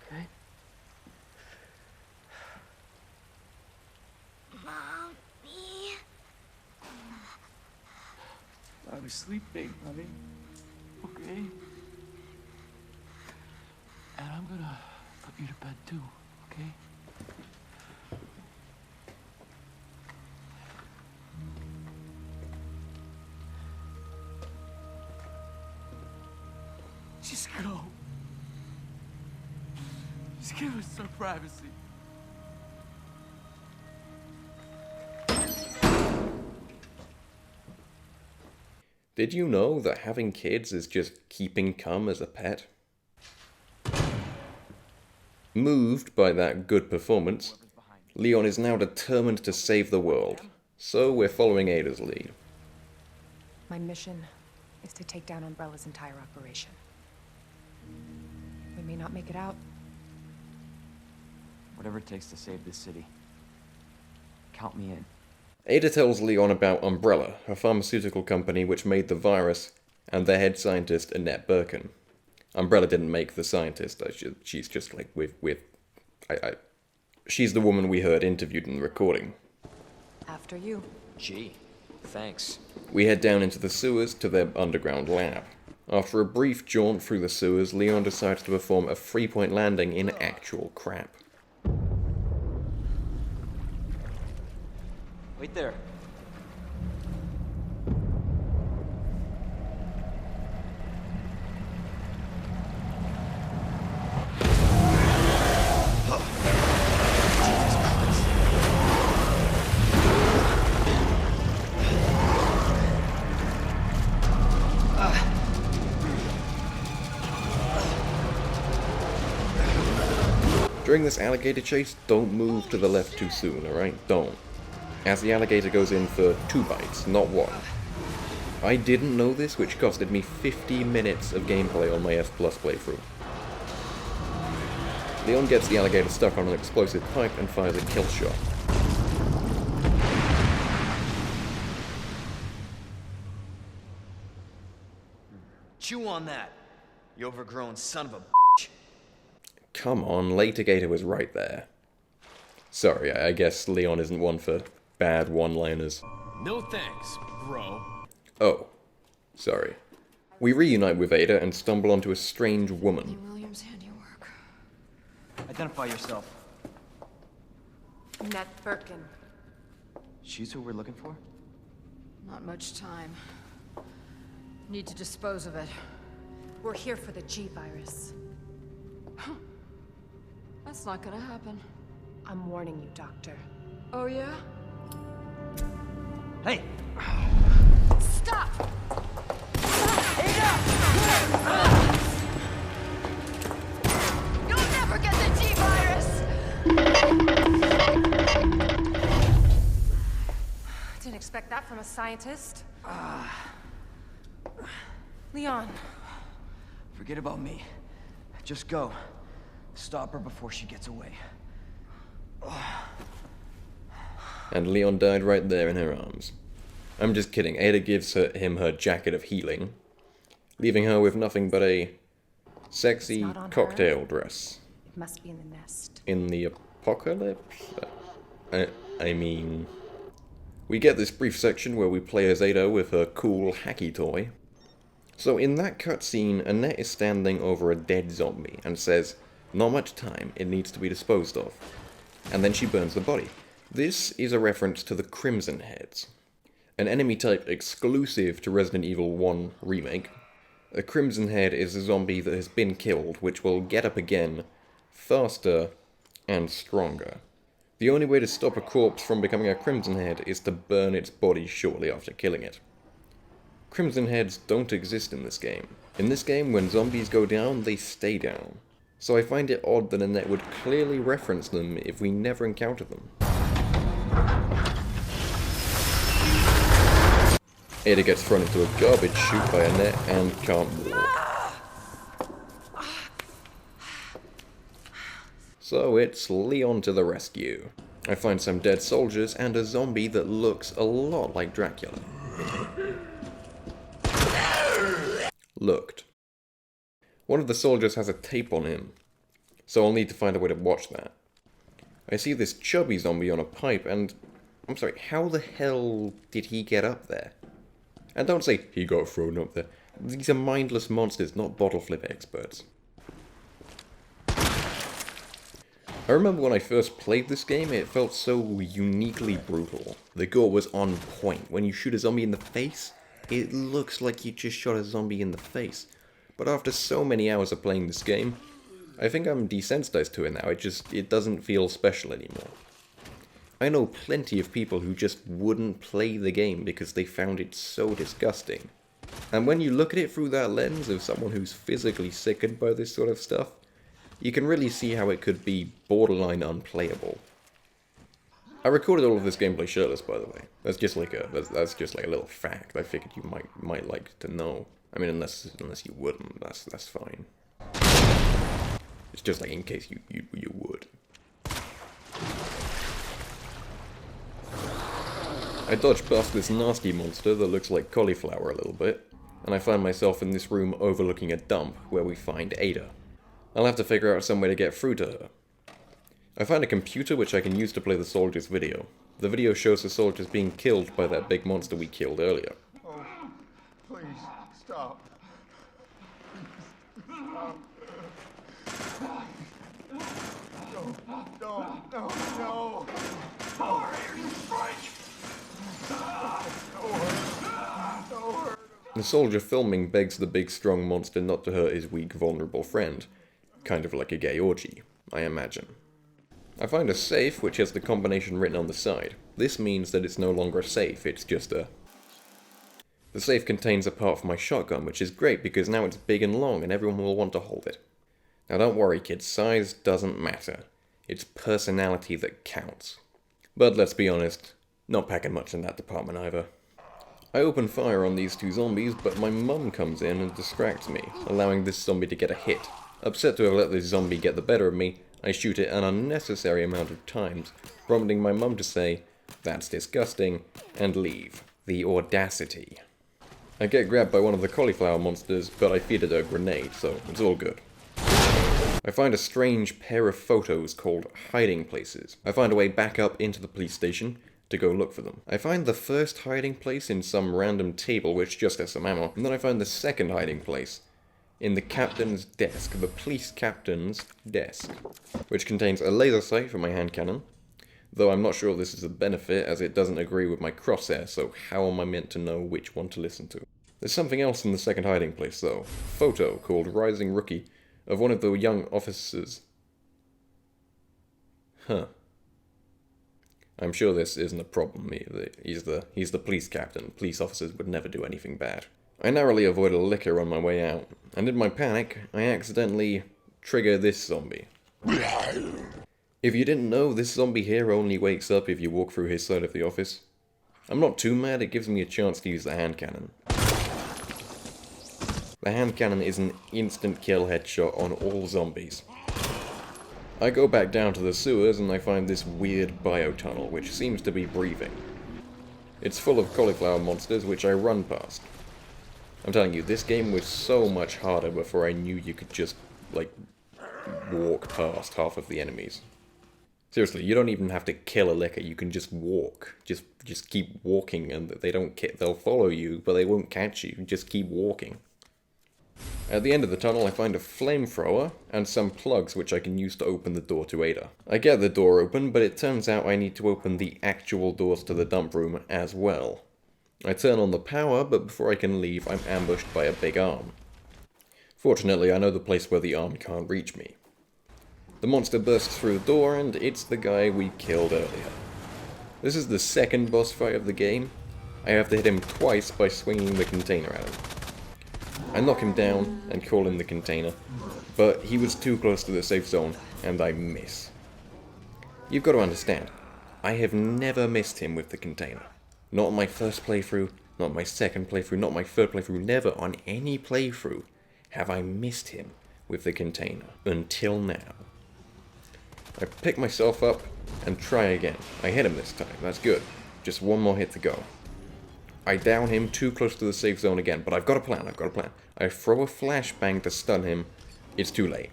Okay. Mommy. I was sleeping, honey. Okay? And I'm gonna put you to bed too, okay? Just go. Just give us some privacy. Did you know that having kids is just keeping cum as a pet? Moved by that good performance, Leon is now determined to save the world, so we're following Ada's lead. My mission is to take down Umbrella's entire operation. We may not make it out. Whatever it takes to save this city. Count me in. Ada tells Leon about Umbrella, a pharmaceutical company which made the virus, and their head scientist, Annette Birkin. Umbrella didn't make the scientist, she's just like she's the woman we heard interviewed in the recording. After you. Gee, thanks. We head down into the sewers to their underground lab. After a brief jaunt through the sewers, Leon decides to perform a 3-point landing in actual crap. Wait there. During this alligator chase, don't move to the left too soon, alright? Don't. As the alligator goes in for 2 bites, not 1. I didn't know this, which costed me 50 minutes of gameplay on my F+ playthrough. Leon gets the alligator stuck on an explosive pipe and fires a kill shot. Chew on that, you overgrown son of a bitch. Come on, Latigator was right there. Sorry, I guess Leon isn't one for bad one-liners. No thanks, bro. Oh, sorry. We reunite with Ada and stumble onto a strange woman. Williams' handiwork. Identify yourself. Annette Birkin. She's who we're looking for? Not much time. Need to dispose of it. We're here for the G-Virus. That's not gonna happen. I'm warning you, Doctor. Oh, yeah? Hey! Stop! You'll never get the G-Virus! Didn't expect that from a scientist. Leon. Forget about me. Just go. Stop her before she gets away. And Leon died right there in her arms. I'm just kidding. Ada gives him her jacket of healing, leaving her with nothing but a sexy cocktail dress. It must be in the nest. In the apocalypse? I mean... We get this brief section where we play as Ada with her cool hacky toy. So in that cutscene, Annette is standing over a dead zombie and says, "Not much time, it needs to be disposed of." And then she burns the body. This is a reference to the Crimson Heads, an enemy type exclusive to Resident Evil 1 Remake. A Crimson Head is a zombie that has been killed, which will get up again faster and stronger. The only way to stop a corpse from becoming a Crimson Head is to burn its body shortly after killing it. Crimson Heads don't exist in this game. In this game, when zombies go down, they stay down. So I find it odd that a net would clearly reference them if we never encounter them. Ada gets thrown into a garbage chute by a net and can't walk. So it's Leon to the rescue. I find some dead soldiers and a zombie that looks a lot like Dracula. Looked. One of the soldiers has a tape on him, so I'll need to find a way to watch that. I see this chubby zombie on a pipe and... I'm sorry, how the hell did he get up there? And don't say he got thrown up there. These are mindless monsters, not bottle flip experts. I remember when I first played this game, it felt so uniquely brutal. The gore was on point. When you shoot a zombie in the face, it looks like you just shot a zombie in the face. But after so many hours of playing this game, I think I'm desensitized to it now. It doesn't feel special anymore. I know plenty of people who just wouldn't play the game because they found it so disgusting. And when you look at it through that lens of someone who's physically sickened by this sort of stuff, you can really see how it could be borderline unplayable. I recorded all of this gameplay shirtless, by the way. That's just like a little fact I figured you might like to know. I mean, unless you wouldn't, that's fine. It's just like in case you would. I dodge past this nasty monster that looks like cauliflower a little bit, and I find myself in this room overlooking a dump where we find Ada. I'll have to figure out some way to get through to her. I find a computer which I can use to play the soldiers' video. The video shows the soldiers being killed by that big monster we killed earlier. Oh, please, stop. No. The soldier filming begs the big strong monster not to hurt his weak vulnerable friend. Kind of like a gay orgy, I imagine. I find a safe which has the combination written on the side. This means that it's no longer a safe, it's just a... The safe contains a part for my shotgun, which is great because now it's big and long and everyone will want to hold it. Now don't worry kids, size doesn't matter. It's personality that counts. But let's be honest, not packing much in that department either. I open fire on these two zombies, but my mum comes in and distracts me, allowing this zombie to get a hit. Upset to have let this zombie get the better of me, I shoot it an unnecessary amount of times, prompting my mum to say, "That's disgusting," and leave. The audacity. I get grabbed by one of the cauliflower monsters, but I feed it a grenade, so it's all good. I find a strange pair of photos called hiding places. I find a way back up into the police station to go look for them. I find the first hiding place in some random table which just has some ammo, and then I find the second hiding place in the captain's desk, the police captain's desk, which contains a laser sight for my hand cannon, though I'm not sure this is a benefit as it doesn't agree with my crosshair, so how am I meant to know which one to listen to? There's something else in the second hiding place though. Photo called Rising Rookie of one of the young officers. Huh. I'm sure this isn't a problem. He's the police captain. Police officers would never do anything bad. I narrowly avoid a liquor on my way out, and in my panic, I accidentally trigger this zombie. If you didn't know, this zombie here only wakes up if you walk through his side of the office. I'm not too mad, it gives me a chance to use the hand cannon. The hand cannon is an instant kill headshot on all zombies. I go back down to the sewers and I find this weird biotunnel which seems to be breathing. It's full of cauliflower monsters which I run past. I'm telling you, this game was so much harder before I knew you could just, like, walk past half of the enemies. Seriously, you don't even have to kill a licker, you can just walk. Just keep walking and they'll follow you, but they won't catch you. Just keep walking. At the end of the tunnel I find a flamethrower and some plugs which I can use to open the door to Ada. I get the door open, but it turns out I need to open the actual doors to the dump room as well. I turn on the power, but before I can leave I'm ambushed by a big arm. Fortunately I know the place where the arm can't reach me. The monster bursts through the door, and it's the guy we killed earlier. This is the second boss fight of the game. I have to hit him twice by swinging the container at him. I knock him down and call in the container, but he was too close to the safe zone, and I miss. You've got to understand, I have never missed him with the container. Not on my first playthrough, not my second playthrough, not my third playthrough, never on any playthrough have I missed him with the container, until now. I pick myself up and try again. I hit him this time, that's good. Just one more hit to go. I down him too close to the safe zone again, but I've got a plan, I throw a flashbang to stun him, it's too late.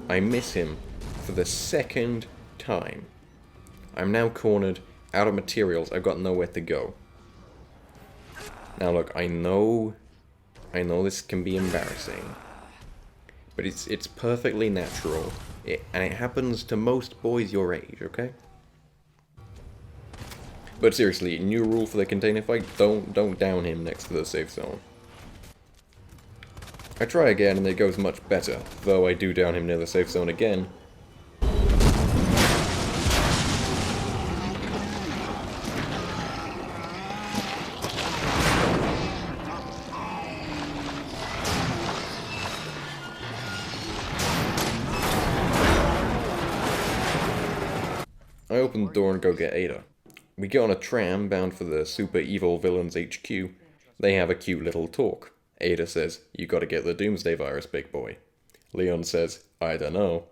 I miss him for the second time. I'm now cornered, out of materials, I've got nowhere to go. Now look, I know this can be embarrassing, but it's perfectly natural, and it happens to most boys your age, okay? But seriously, new rule for the container fight, don't down him next to the safe zone. I try again and it goes much better, though I do down him near the safe zone again. I open the door and go get Ada. We get on a tram bound for the super evil villains HQ. They have a cute little talk. Ada says, "You gotta get the Doomsday virus, big boy." Leon says, "I dunno."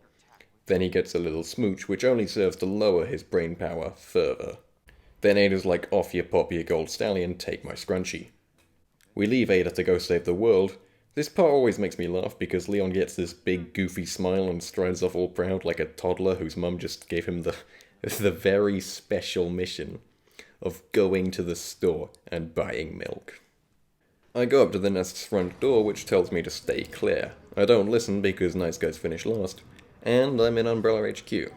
Then he gets a little smooch, which only serves to lower his brain power further. Then Ada's like, "Off you pop, you gold stallion, take my scrunchie." We leave Ada to go save the world. This part always makes me laugh because Leon gets this big goofy smile and strides off all proud like a toddler whose mum just gave him the very special mission of going to the store and buying milk. I go up to the nest's front door, which tells me to stay clear. I don't listen because nice guys finish last, and I'm in Umbrella HQ.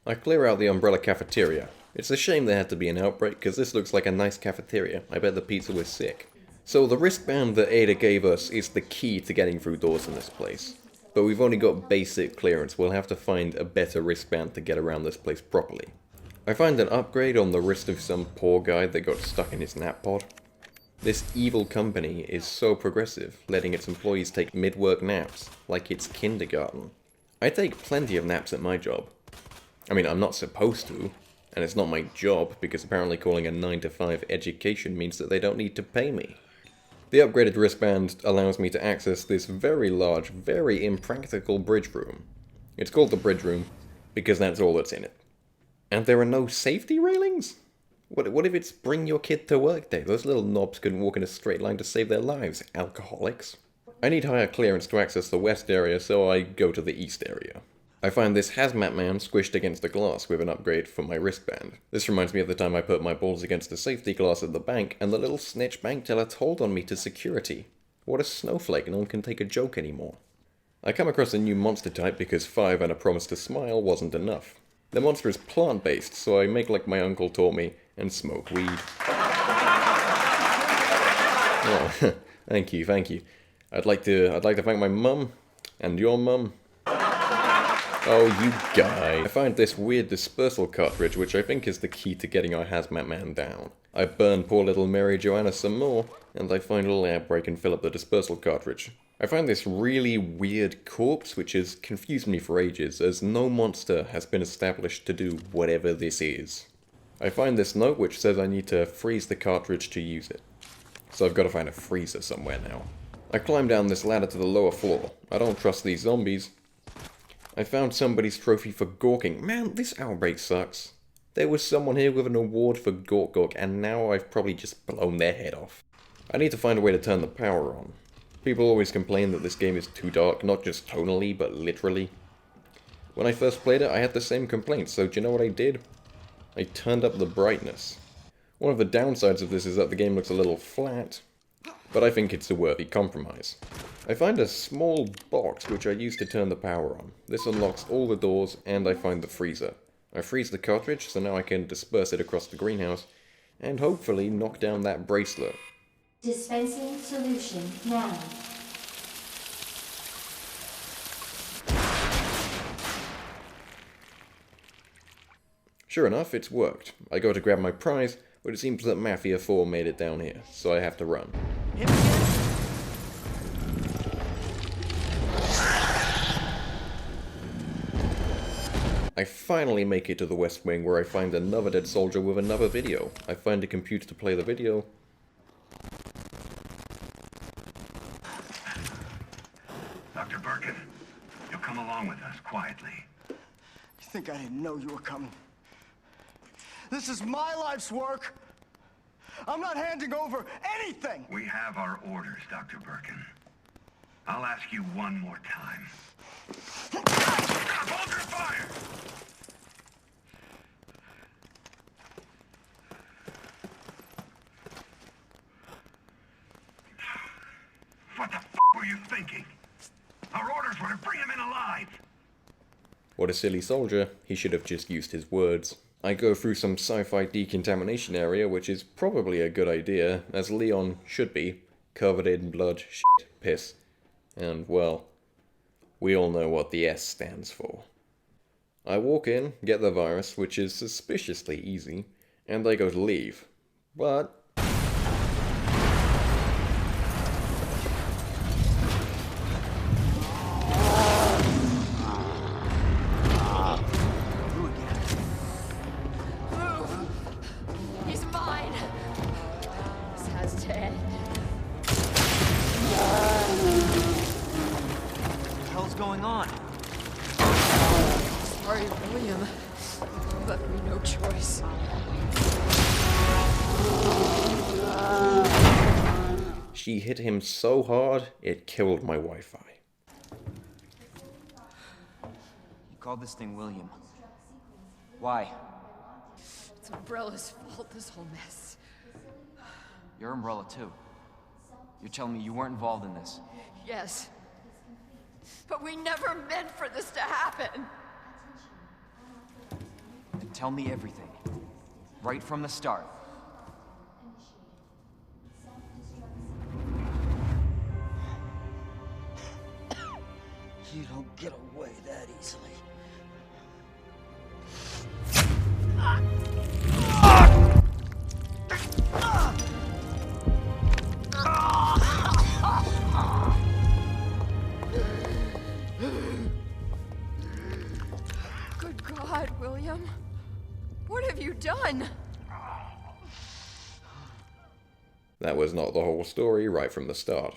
I clear out the Umbrella cafeteria. It's a shame there had to be an outbreak, because this looks like a nice cafeteria. I bet the pizza was sick. So the wristband that Ada gave us is the key to getting through doors in this place. But we've only got basic clearance, we'll have to find a better wristband to get around this place properly. I find an upgrade on the wrist of some poor guy that got stuck in his nap pod. This evil company is so progressive, letting its employees take mid-work naps, like it's kindergarten. I take plenty of naps at my job. I mean, I'm not supposed to, and it's not my job, because apparently calling a 9-to-5 education means that they don't need to pay me. The upgraded wristband allows me to access this very large, very impractical bridge room. It's called the bridge room because that's all that's in it. And there are no safety railings? What if it's bring your kid to work day? Those little knobs couldn't walk in a straight line to save their lives, alcoholics. I need higher clearance to access the west area, so I go to the east area. I find this hazmat man squished against the glass with an upgrade for my wristband. This reminds me of the time I put my balls against the safety glass at the bank, and the little snitch bank teller told on me to security. What a snowflake, no one can take a joke anymore. I come across a new monster type because 5 and a promise to smile wasn't enough. The monster is plant-based, so I make like my uncle taught me, and smoke weed. Oh, thank you. I'd like to thank my mum, and your mum. Oh, you guy. I find this weird dispersal cartridge, which I think is the key to getting our hazmat man down. I burn poor little Mary Joanna some more, and I find a little outbreak and fill up the dispersal cartridge. I find this really weird corpse, which has confused me for ages, as no monster has been established to do whatever this is. I find this note which says I need to freeze the cartridge to use it. So I've got to find a freezer somewhere now. I climb down this ladder to the lower floor. I don't trust these zombies. I found somebody's trophy for gawking. Man, this outbreak sucks. There was someone here with an award for gawk, and now I've probably just blown their head off. I need to find a way to turn the power on. People always complain that this game is too dark, not just tonally, but literally. When I first played it, I had the same complaint, so do you know what I did? I turned up the brightness. One of the downsides of this is that the game looks a little flat, but I think it's a worthy compromise. I find a small box which I use to turn the power on. This unlocks all the doors, and I find the freezer. I freeze the cartridge, so now I can disperse it across the greenhouse, and hopefully knock down that bracelet. Dispensing solution now. Sure enough, it's worked. I go to grab my prize, but it seems that Mafia 4 made it down here, so I have to run. I finally make it to the West Wing, where I find another dead soldier with another video. I find a computer to play the video. Dr. Birkin, you'll come along with us quietly. You think I didn't know you were coming? This is my life's work. I'm not handing over anything. We have our orders, Dr. Birkin. I'll ask you one more time. Hold your fire! What the f*** were you thinking? Our orders were to bring him in alive! What a silly soldier. He should have just used his words. I go through some sci-fi decontamination area, which is probably a good idea, as Leon should be, covered in blood, shit, piss. And, well, we all know what the S stands for. I walk in, get the virus, which is suspiciously easy, and I go to leave. But He's mine. This has to end. What the hell's going on? Sorry, William. You left me no choice. she hit him so hard, it killed my Wi-Fi. You called this thing William. Why? It's Umbrella's fault, this whole mess. You're Umbrella too. You're telling me you weren't involved in this? Yes. But we never meant for this to happen. Then tell me everything. Right from the start. You don't get away that easily. Good God, William. What have you done? That was not the whole story right from the start.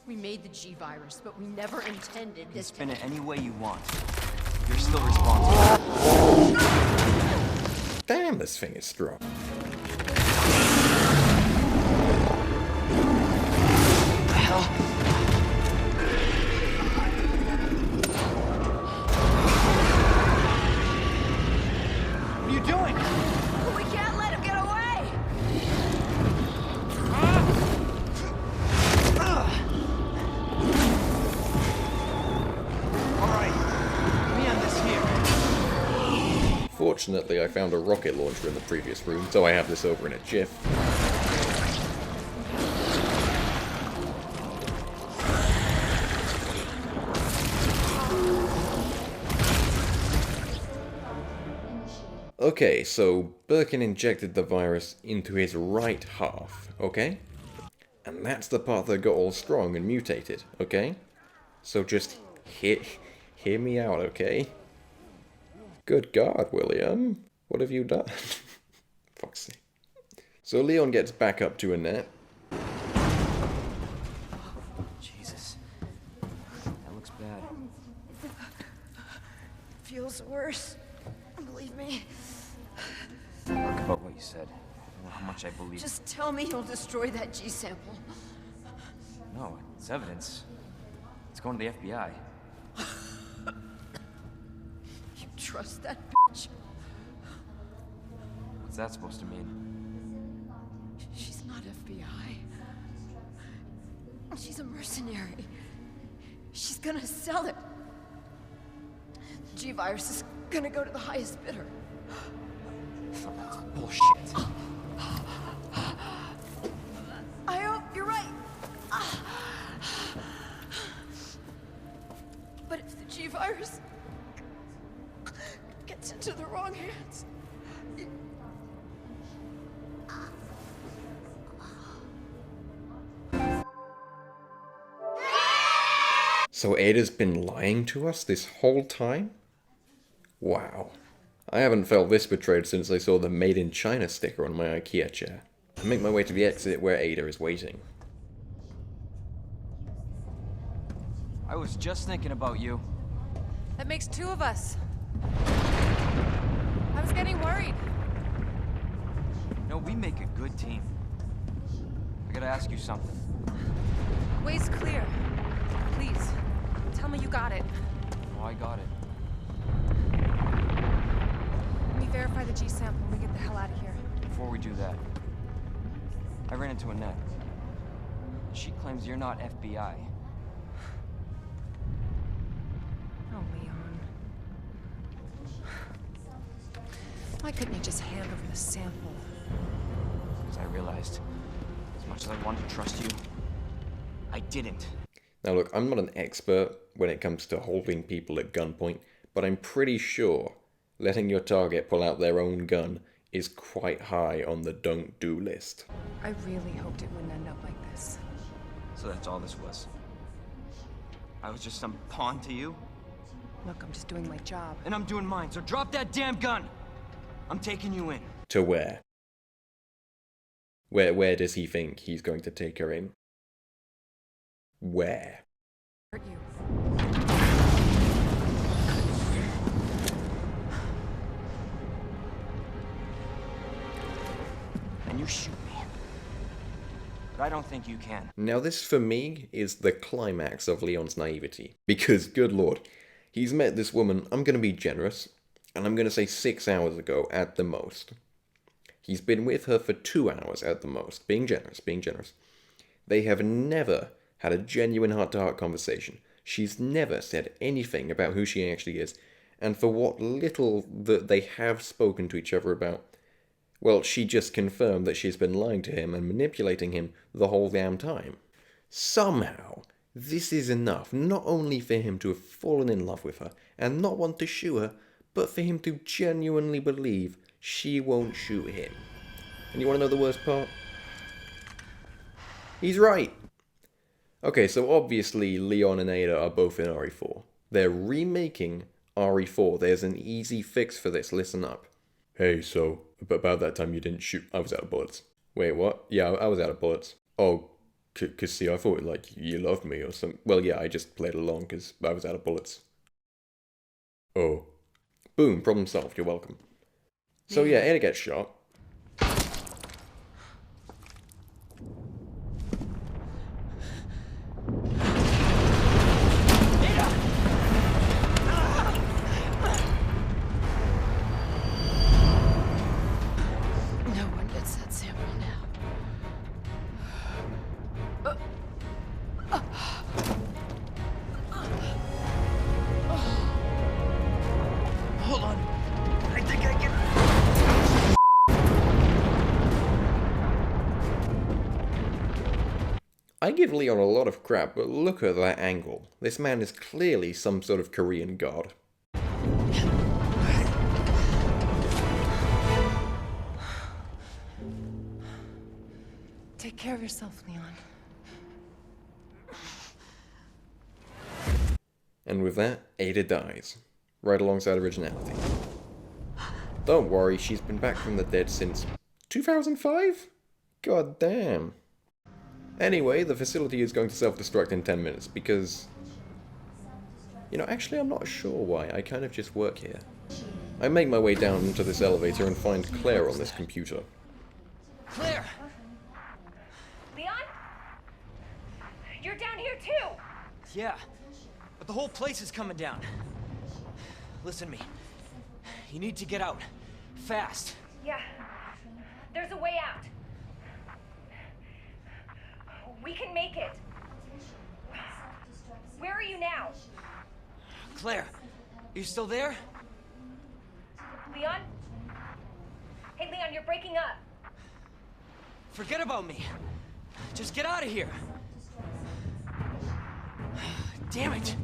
We made the G-Virus, but we never intended You can this spin it any way you want. You're still responsible. Damn, this thing is strong. The hell? What are you doing? We can't let him get away! Alright, me on this here. Fortunately, I found a rocket launcher in the previous room, so I have this over in a jiff. Okay, so Birkin injected the virus into his right half, okay? And that's the part that got all strong and mutated, okay? So just hear me out, okay? Good God, William. What have you done? Fuck's sake. So Leon gets back up to Annette. Jesus. That looks bad. Feels worse. Believe me. Look about what you said. I don't know how much I believe. Just tell me you'll destroy that G sample. No, it's evidence. It's going to the FBI. You trust that bitch? What's that supposed to mean? She's not FBI. She's a mercenary. She's gonna sell it. The G-Virus is gonna go to the highest bidder. Bullshit. I hope you're right. But if the G-Virus gets into the wrong hands... So Ada's been lying to us this whole time? Wow. I haven't felt this betrayed since I saw the Made in China sticker on my IKEA chair. I make my way to the exit where Ada is waiting. I was just thinking about you. That makes two of us. I was getting worried. No, we make a good team. I gotta ask you something. Way's clear. Please, tell me you got it. Oh, I got it. Let me verify the G sample and we get the hell out of here. Before we do that, I ran into Annette. She claims you're not FBI. Oh, Leon. Why couldn't you just hand over the sample? Because I realized, as much as I wanted to trust you, I didn't. Now look, I'm not an expert when it comes to holding people at gunpoint, but I'm pretty sure letting your target pull out their own gun is quite high on the don't do list. I really hoped it wouldn't end up like this. So that's all this was. I was just some pawn to you? Look, I'm just doing my job. And I'm doing mine, so drop that damn gun! I'm taking you in. To where? Where does he think he's going to take her in? Where? Hurt you. And you shoot me. But I don't think you can. Now this, for me, is the climax of Leon's naivety. Because, good lord, he's met this woman, I'm going to be generous, and I'm going to say 6 hours ago at the most. He's been with her for 2 hours at the most. Being generous, being generous. They have never had a genuine heart-to-heart conversation. She's never said anything about who she actually is. And for what little that they have spoken to each other about, well, she just confirmed that she's been lying to him and manipulating him the whole damn time. Somehow, this is enough not only for him to have fallen in love with her and not want to shoot her, but for him to genuinely believe she won't shoot him. And you want to know the worst part? He's right. Okay, so obviously Leon and Ada are both in RE4. They're remaking RE4. There's an easy fix for this, listen up. Hey, so, about that time you didn't shoot, I was out of bullets. Wait, what? Yeah, I was out of bullets. Oh, cause see, I thought, like, you loved me or something. Well, yeah, I just played along because I was out of bullets. Oh. Boom, problem solved, you're welcome. So yeah, Ada gets shot. No one gets that sample now. Hold on. I think I can... I give Leon a lot of crap, but look at that angle. This man is clearly some sort of Korean god. Take care of yourself, Leon. And with that, Ada dies. Right alongside Originality. Don't worry, she's been back from the dead since 2005? God damn. Anyway, the facility is going to self-destruct in 10 minutes because... You know, actually I'm not sure why, I kind of just work here. I make my way down into this elevator and find Claire on this computer. Claire! Leon? You're down here too! Yeah, but the whole place is coming down. Listen to me. You need to get out. Fast. Yeah. There's a way out. We can make it. Where are you now? Claire, you still there? Leon? Hey, Leon, you're breaking up. Forget about me. Just get out of here. Damn it.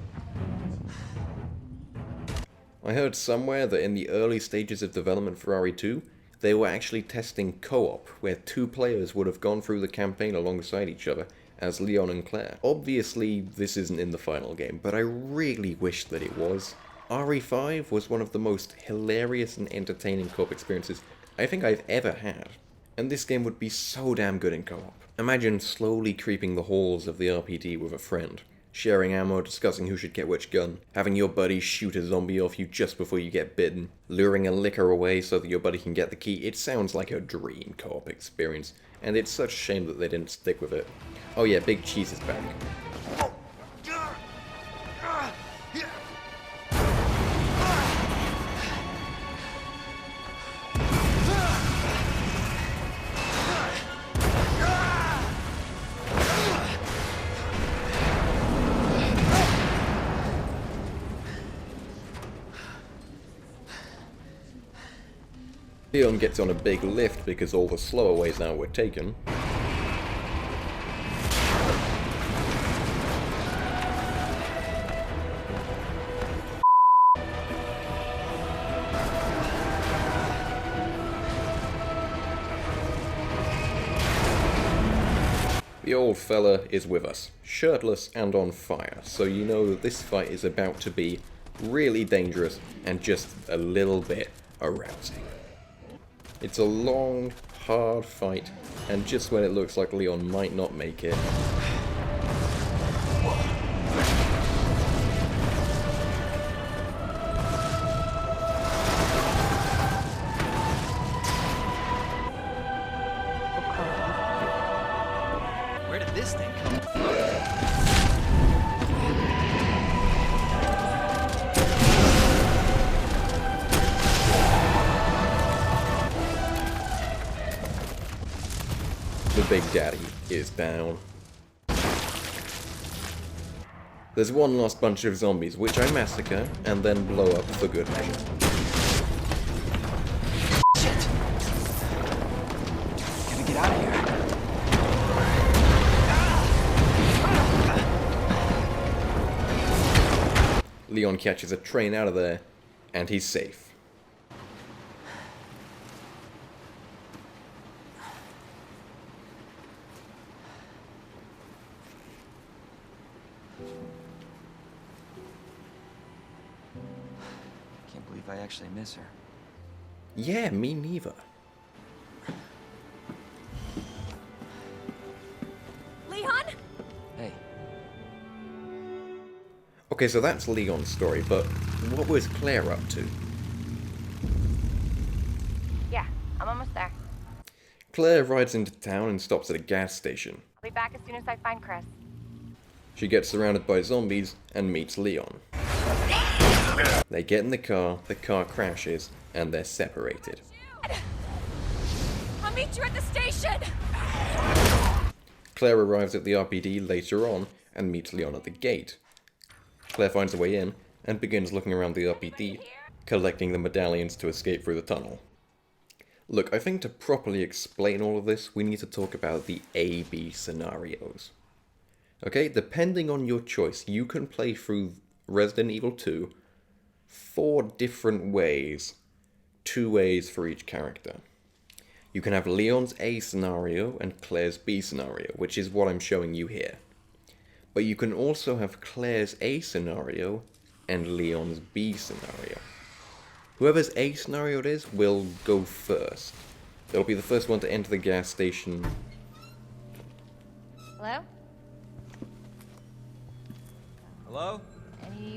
I heard somewhere that in the early stages of development for RE2, they were actually testing co-op, where 2 players would have gone through the campaign alongside each other as Leon and Claire. Obviously, this isn't in the final game, but I really wish that it was. RE5 was one of the most hilarious and entertaining co-op experiences I think I've ever had. And this game would be so damn good in co-op. Imagine slowly creeping the halls of the RPD with a friend, sharing ammo, discussing who should get which gun, having your buddy shoot a zombie off you just before you get bitten, luring a liquor away so that your buddy can get the key. It sounds like a dream co-op experience, and it's such a shame that they didn't stick with it. Oh yeah, Big Cheese is back. Leon gets on a big lift because all the slower ways now were taken. The old fella is with us, shirtless and on fire, so you know that this fight is about to be really dangerous and just a little bit arousing. It's a long, hard fight, and just when it looks like Leon might not make it, Where did this thing come from? the Big Daddy is down. There's one last bunch of zombies, which I massacre, and then blow up for good measure. Shit! Gotta get out of here. Leon catches a train out of there, and he's safe. Can't believe I actually miss her. Yeah, me neither. Leon? Hey, Okay, so that's Leon's story, but what was Claire up to? Yeah, I'm almost there. Claire rides into town and stops at a gas station. I'll be back as soon as I find Chris. She gets surrounded by zombies and meets Leon. They get in the car crashes, and they're separated. I'll meet you at the station! Claire arrives at the RPD later on and meets Leon at the gate. Claire finds a way in and begins looking around the RPD, collecting the medallions to escape through the tunnel. Look, I think to properly explain all of this, we need to talk about the A-B scenarios. Okay, depending on your choice, you can play through Resident Evil 2 4 different ways, 2 ways for each character. You can have Leon's A scenario and Claire's B scenario, which is what I'm showing you here. But you can also have Claire's A scenario and Leon's B scenario. Whoever's A scenario it is will go first. They'll be the first one to enter the gas station. Hello? Hello?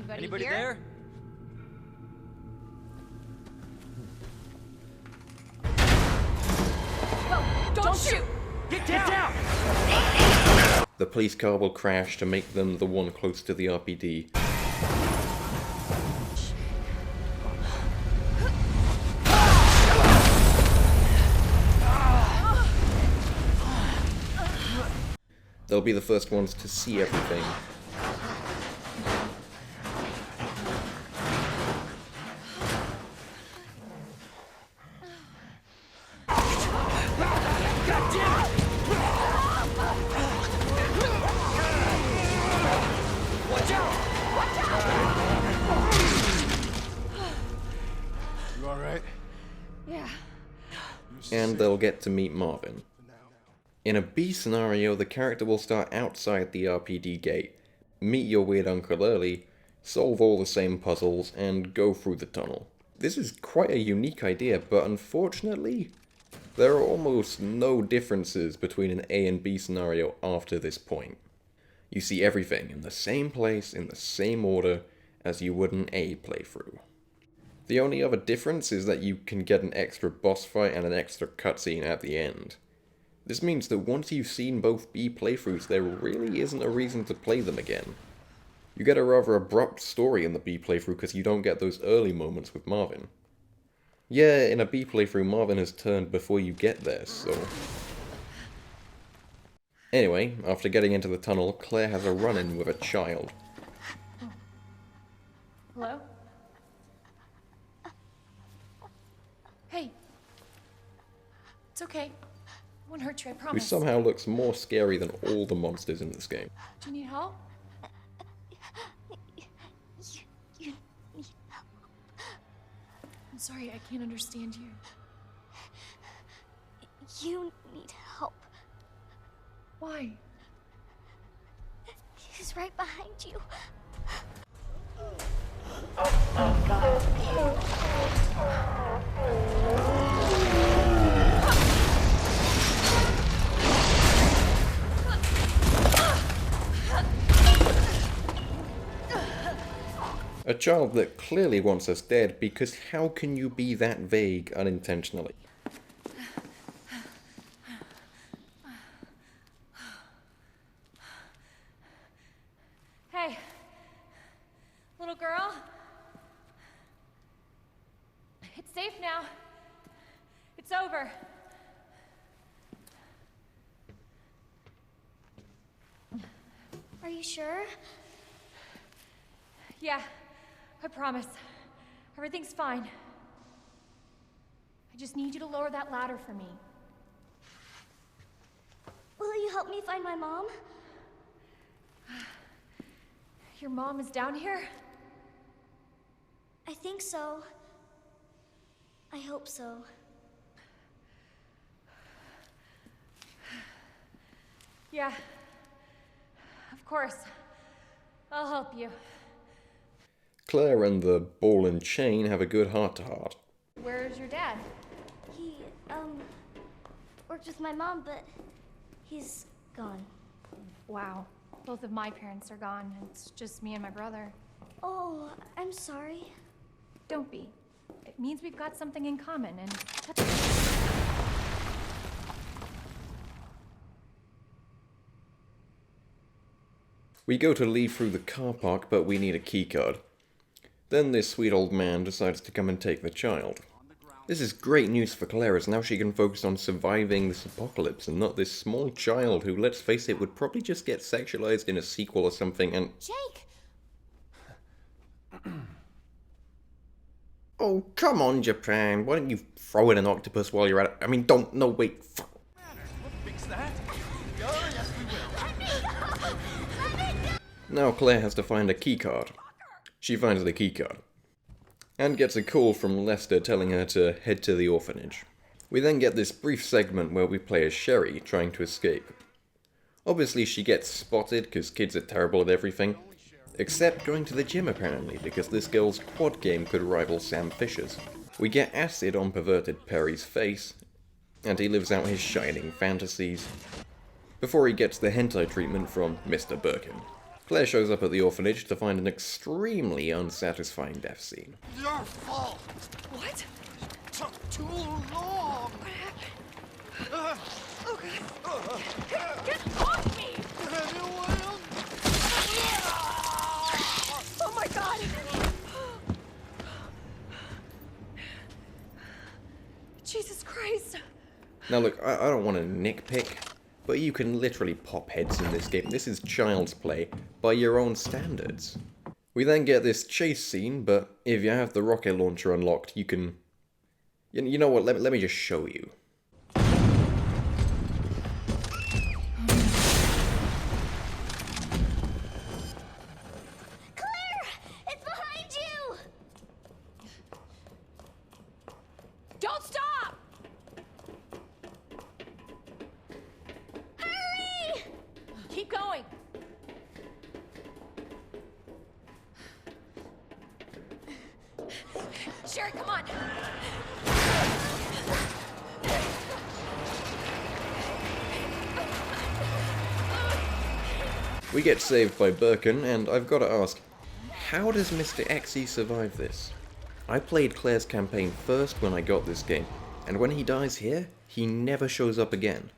Anybody here? there? Whoa, don't shoot! Get down! The police car will crash to make them the one close to the RPD. They'll be the first ones to see everything. You alright? Yeah. And they'll get to meet Marvin. In a B scenario, the character will start outside the RPD gate, meet your weird uncle early, solve all the same puzzles, and go through the tunnel. This is quite a unique idea, but unfortunately, there are almost no differences between an A and B scenario after this point. You see everything in the same place, in the same order, as you would an A playthrough. The only other difference is that you can get an extra boss fight and an extra cutscene at the end. This means that once you've seen both B playthroughs, there really isn't a reason to play them again. You get a rather abrupt story in the B playthrough because you don't get those early moments with Marvin. Yeah, in a B playthrough, Marvin has turned before you get there, so... Anyway, after getting into the tunnel, Claire has a run-in with a child. Hello? Hey. It's okay. I won't hurt you, I Who promise. somehow looks more scary than all the monsters in this game. Do you need help? You need help. I'm sorry, I can't understand you. You need help. Why? He's right behind you. A child that clearly wants us dead, because how can you be that vague unintentionally? Hey. Little girl. It's safe now. It's over. Are you sure? Yeah, I promise. Everything's fine. I just need you to lower that ladder for me. Will you help me find my mom? Your mom is down here? I think so. I hope so. Yeah. Of course. I'll help you. Claire and the ball and chain have a good heart-to-heart. Where's your dad? He, worked with my mom, but he's gone. Wow. Both of my parents are gone. It's just me and my brother. Oh, I'm sorry. Don't be. It means we've got something in common, and We go to leave through the car park, but we need a keycard. Then this sweet old man decides to come and take the child. This is great news for Claire, as now she can focus on surviving this apocalypse and not this small child who, let's face it, would probably just get sexualized in a sequel or something and... Jake! Oh, come on, Japan. Why don't you throw in an octopus while you're at it? I mean, don't... No, wait. We'll fix that. Oh, yes, we will. Now Claire has to find a keycard. She finds the keycard. And gets a call from Lester telling her to head to the orphanage. We then get this brief segment where we play as Sherry trying to escape. Obviously she gets spotted because kids are terrible at everything, except going to the gym apparently, because this girl's quad game could rival Sam Fisher's. We get acid on perverted Perry's face, and he lives out his shining fantasies, before he gets the hentai treatment from Mr. Birkin. Claire shows up at the orphanage to find an extremely unsatisfying death scene. Your fault. What? Took too long. What happened? Okay. Get off me! Oh my god! Jesus Christ! Now look, I don't want to nitpick, but you can literally pop heads in this game. This is child's play by your own standards. We then get this chase scene, but if you have the rocket launcher unlocked, you can... You know what, let me just show you. Claire! It's behind you! Don't stop! Sherry, come on! We get saved by Birkin, and I've got to ask, how does Mr. Xe survive this? I played Claire's campaign first when I got this game, and when he dies here, he never shows up again.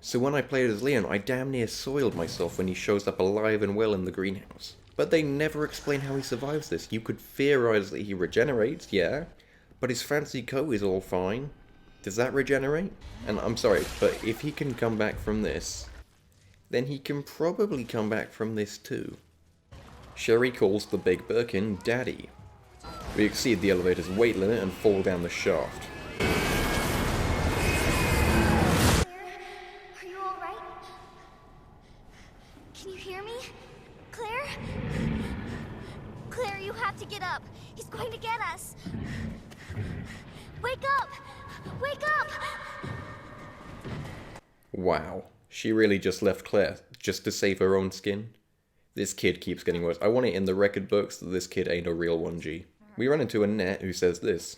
So when I played as Leon, I damn near soiled myself when he shows up alive and well in the greenhouse. But they never explain how he survives this. You could theorize that he regenerates, yeah, but his fancy coat is all fine. Does that regenerate? And I'm sorry, but if he can come back from this, then he can probably come back from this too. Sherry calls the big Birkin Daddy. We exceed the elevator's weight limit and fall down the shaft. Are you alright? Can you hear me? Claire? Claire, you have to get up. He's going to get us. Wake up! Wake up! Wow, she really just left Claire just to save her own skin? This kid keeps getting worse. I want it in the record books that this kid ain't a real 1G. We run into Annette who says this.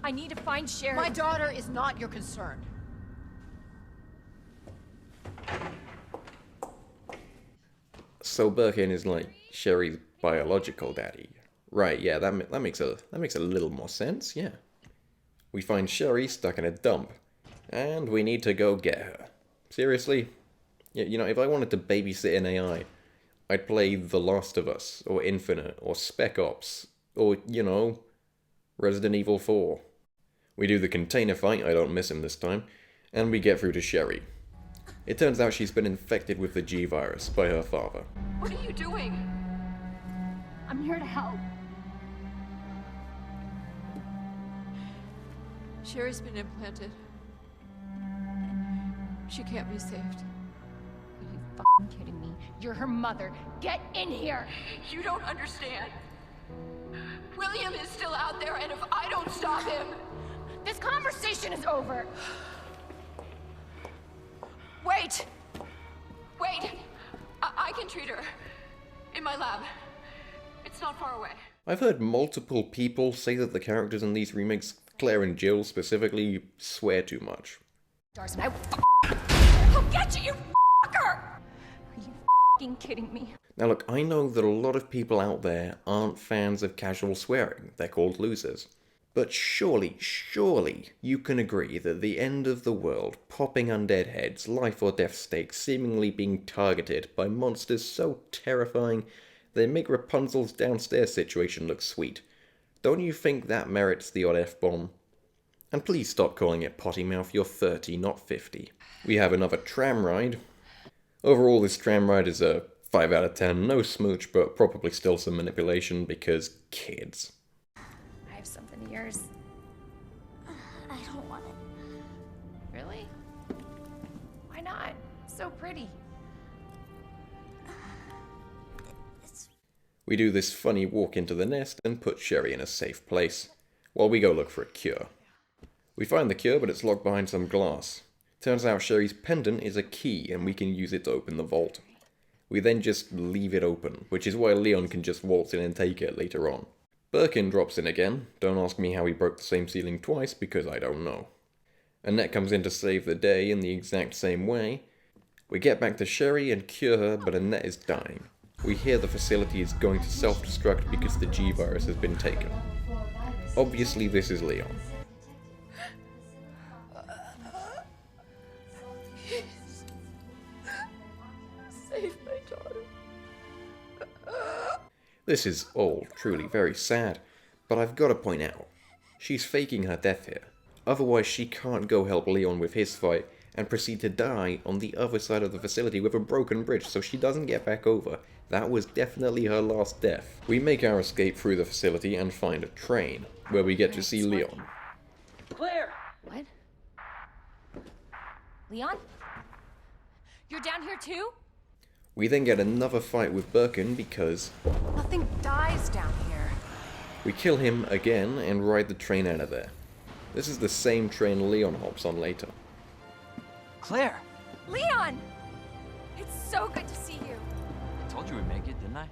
I need to find Sherry. My daughter is not your concern. So Birkin is like Sherry's biological daddy. Right, yeah, that makes a little more sense, yeah. We find Sherry stuck in a dump, and we need to go get her. Seriously? Yeah, you know, if I wanted to babysit an AI, I'd play The Last of Us, or Infinite, or Spec Ops, or, you know, Resident Evil 4. We do the container fight, I don't miss him this time, and we get through to Sherry. It turns out she's been infected with the G virus by her father. What are you doing? I'm here to help. Sherry's been implanted. She can't be saved. Are you fucking kidding me? You're her mother. Get in here! You don't understand. William is still out there, and if I don't stop him... This conversation is over! Wait! Wait! I can treat her. In my lab. It's not far away. I've heard multiple people say that the characters in these remakes, Claire and Jill specifically, swear too much. Darcy, I'll get you, you fucker! Are you fucking kidding me? Now look, I know that a lot of people out there aren't fans of casual swearing. They're called losers. But surely, surely, you can agree that the end of the world, popping undead heads, life or death stakes seemingly being targeted by monsters so terrifying they make Rapunzel's downstairs situation look sweet. Don't you think that merits the odd F-bomb? And please stop calling it potty mouth, you're 30, not 50. We have another tram ride. Overall, this tram ride is a 5 out of 10, no smooch, but probably still some manipulation because kids. I have something of yours. I don't want it. Really? Why not? So pretty. We do this funny walk into the nest and put Sherry in a safe place, while we go look for a cure. We find the cure, but it's locked behind some glass. Turns out Sherry's pendant is a key, and we can use it to open the vault. We then just leave it open, which is why Leon can just waltz in and take it later on. Birkin drops in again. Don't ask me how he broke the same ceiling twice, because I don't know. Annette comes in to save the day in the exact same way. We get back to Sherry and cure her, but Annette is dying. We hear the facility is going to self-destruct because the G virus has been taken. Obviously this is Leon. Save my daughter. This is all truly very sad, but I've got to point out, she's faking her death here. Otherwise she can't go help Leon with his fight and proceed to die on the other side of the facility with a broken bridge so she doesn't get back over. That was definitely her last death. We make our escape through the facility and find a train, where we get to see Leon. Claire! What? Leon? You're down here too? We then get another fight with Birkin because Nothing dies down here. we kill him again and ride the train out of there. This is the same train Leon hops on later. Claire! Leon! It's so good to see you. I told you we'd make it, didn't I?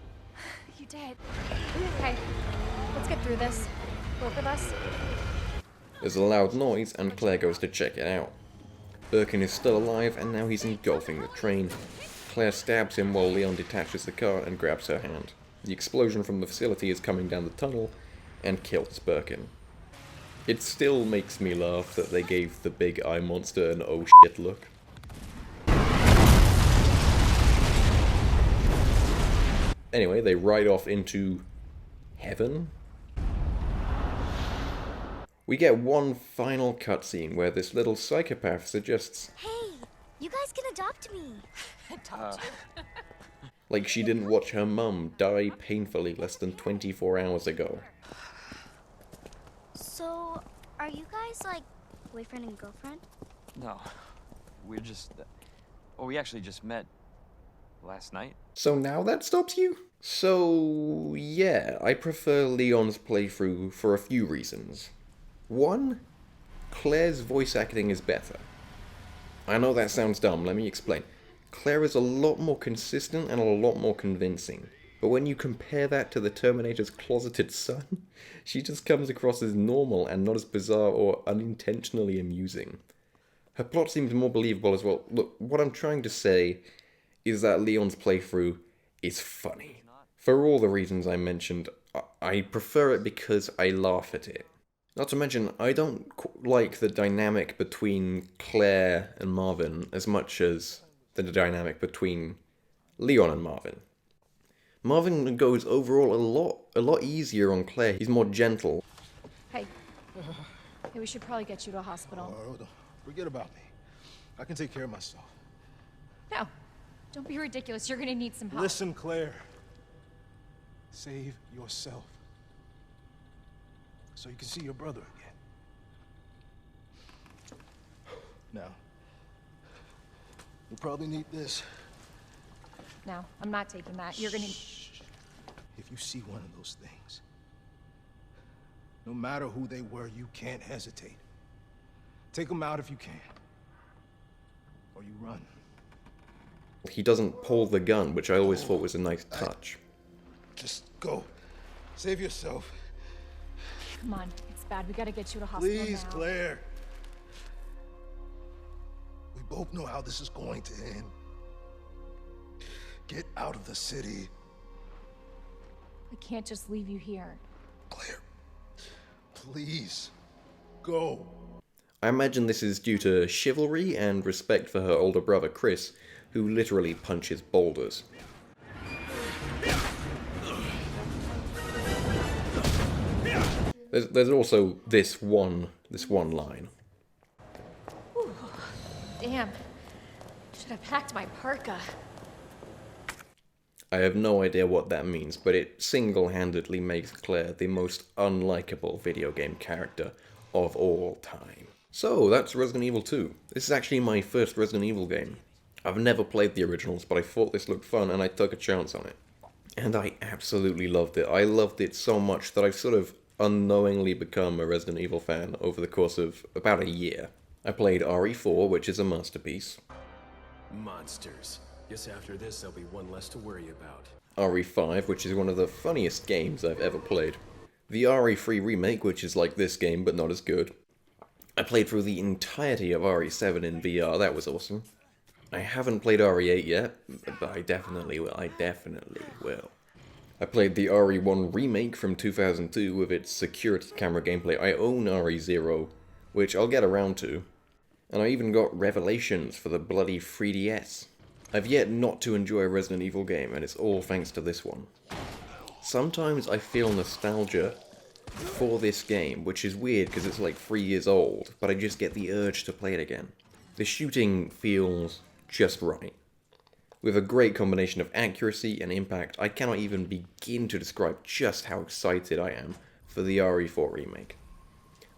You did. Okay, let's get through this. Both of us? There's a loud noise and Claire goes to check it out. Birkin is still alive and now he's engulfing the train. Claire stabs him while Leon detaches the car and grabs her hand. The explosion from the facility is coming down the tunnel and kills Birkin. It still makes me laugh that they gave the big eye monster an oh shit look. Anyway, they ride off into heaven? We get one final cutscene where this little psychopath suggests Hey, you guys can adopt me. Adopt you? like she didn't watch her mum die painfully less than 24 hours ago. So, are you guys like boyfriend and girlfriend? No, we're just... well, we actually just met last night. So now that stops you? So, yeah, I prefer Leon's playthrough for a few reasons. One, Claire's voice acting is better. I know that sounds dumb, let me explain. Claire is a lot more consistent and a lot more convincing. But when you compare that to the Terminator's closeted son, she just comes across as normal and not as bizarre or unintentionally amusing. Her plot seems more believable as well. Look, what I'm trying to say is that Leon's playthrough is funny. For all the reasons I mentioned, I prefer it because I laugh at it. Not to mention, I don't like the dynamic between Claire and Marvin as much as the dynamic between Leon and Marvin. Marvin goes overall a lot easier on Claire. He's more gentle. Hey. Hey, we should probably get you to a hospital. Hold on. Forget about me. I can take care of myself. No. Don't be ridiculous. You're gonna need some help. Listen, Claire. Save yourself. So you can see your brother again. Now, you'll probably need this. No, I'm not taking that. You're gonna... If you see one of those things, no matter who they were, you can't hesitate. Take them out if you can. Or you run. He doesn't pull the gun, which I always thought was a nice touch. Just go. Save yourself. Come on, it's bad. We gotta get you to hospital Please, now. Claire. We both know how this is going to end. Get out of the city. We can't just leave you here. Claire, please, go. I imagine this is due to chivalry and respect for her older brother Chris, who literally punches boulders. There's also this one line. Whew. Damn. Should have packed my parka. I have no idea what that means, but it single-handedly makes Claire the most unlikable video game character of all time. So, that's Resident Evil 2. This is actually my first Resident Evil game. I've never played the originals, but I thought this looked fun and I took a chance on it. And I absolutely loved it. I loved it so much that I've sort of unknowingly become a Resident Evil fan over the course of about a year. I played RE4, which is a masterpiece. Monsters. Guess after this there'll be one less to worry about. RE5, which is one of the funniest games I've ever played. The RE3 remake, which is like this game but not as good. I played through the entirety of RE7 in VR, that was awesome. I haven't played RE8 yet, but I definitely will. I played the RE1 remake from 2002 with its security camera gameplay. I own RE0, which I'll get around to. And I even got Revelations for the bloody 3DS. I've yet not to enjoy a Resident Evil game, and it's all thanks to this one. Sometimes I feel nostalgia for this game, which is weird because it's like 3 years old, but I just get the urge to play it again. The shooting feels just right. With a great combination of accuracy and impact, I cannot even begin to describe just how excited I am for the RE4 remake.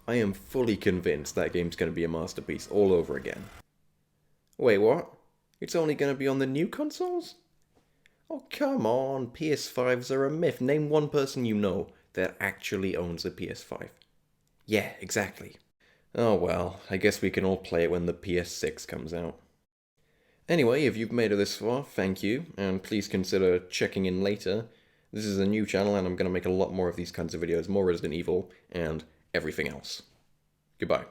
I am fully convinced that game's going to be a masterpiece all over again. Wait, what? It's only going to be on the new consoles? Oh, come on, PS5s are a myth. Name one person you know that actually owns a PS5. Yeah, exactly. Oh well, I guess we can all play it when the PS6 comes out. Anyway, if you've made it this far, thank you, and please consider checking in later This is a new channel and I'm going to make a lot more of these kinds of videos, more Resident Evil, and everything else. Goodbye.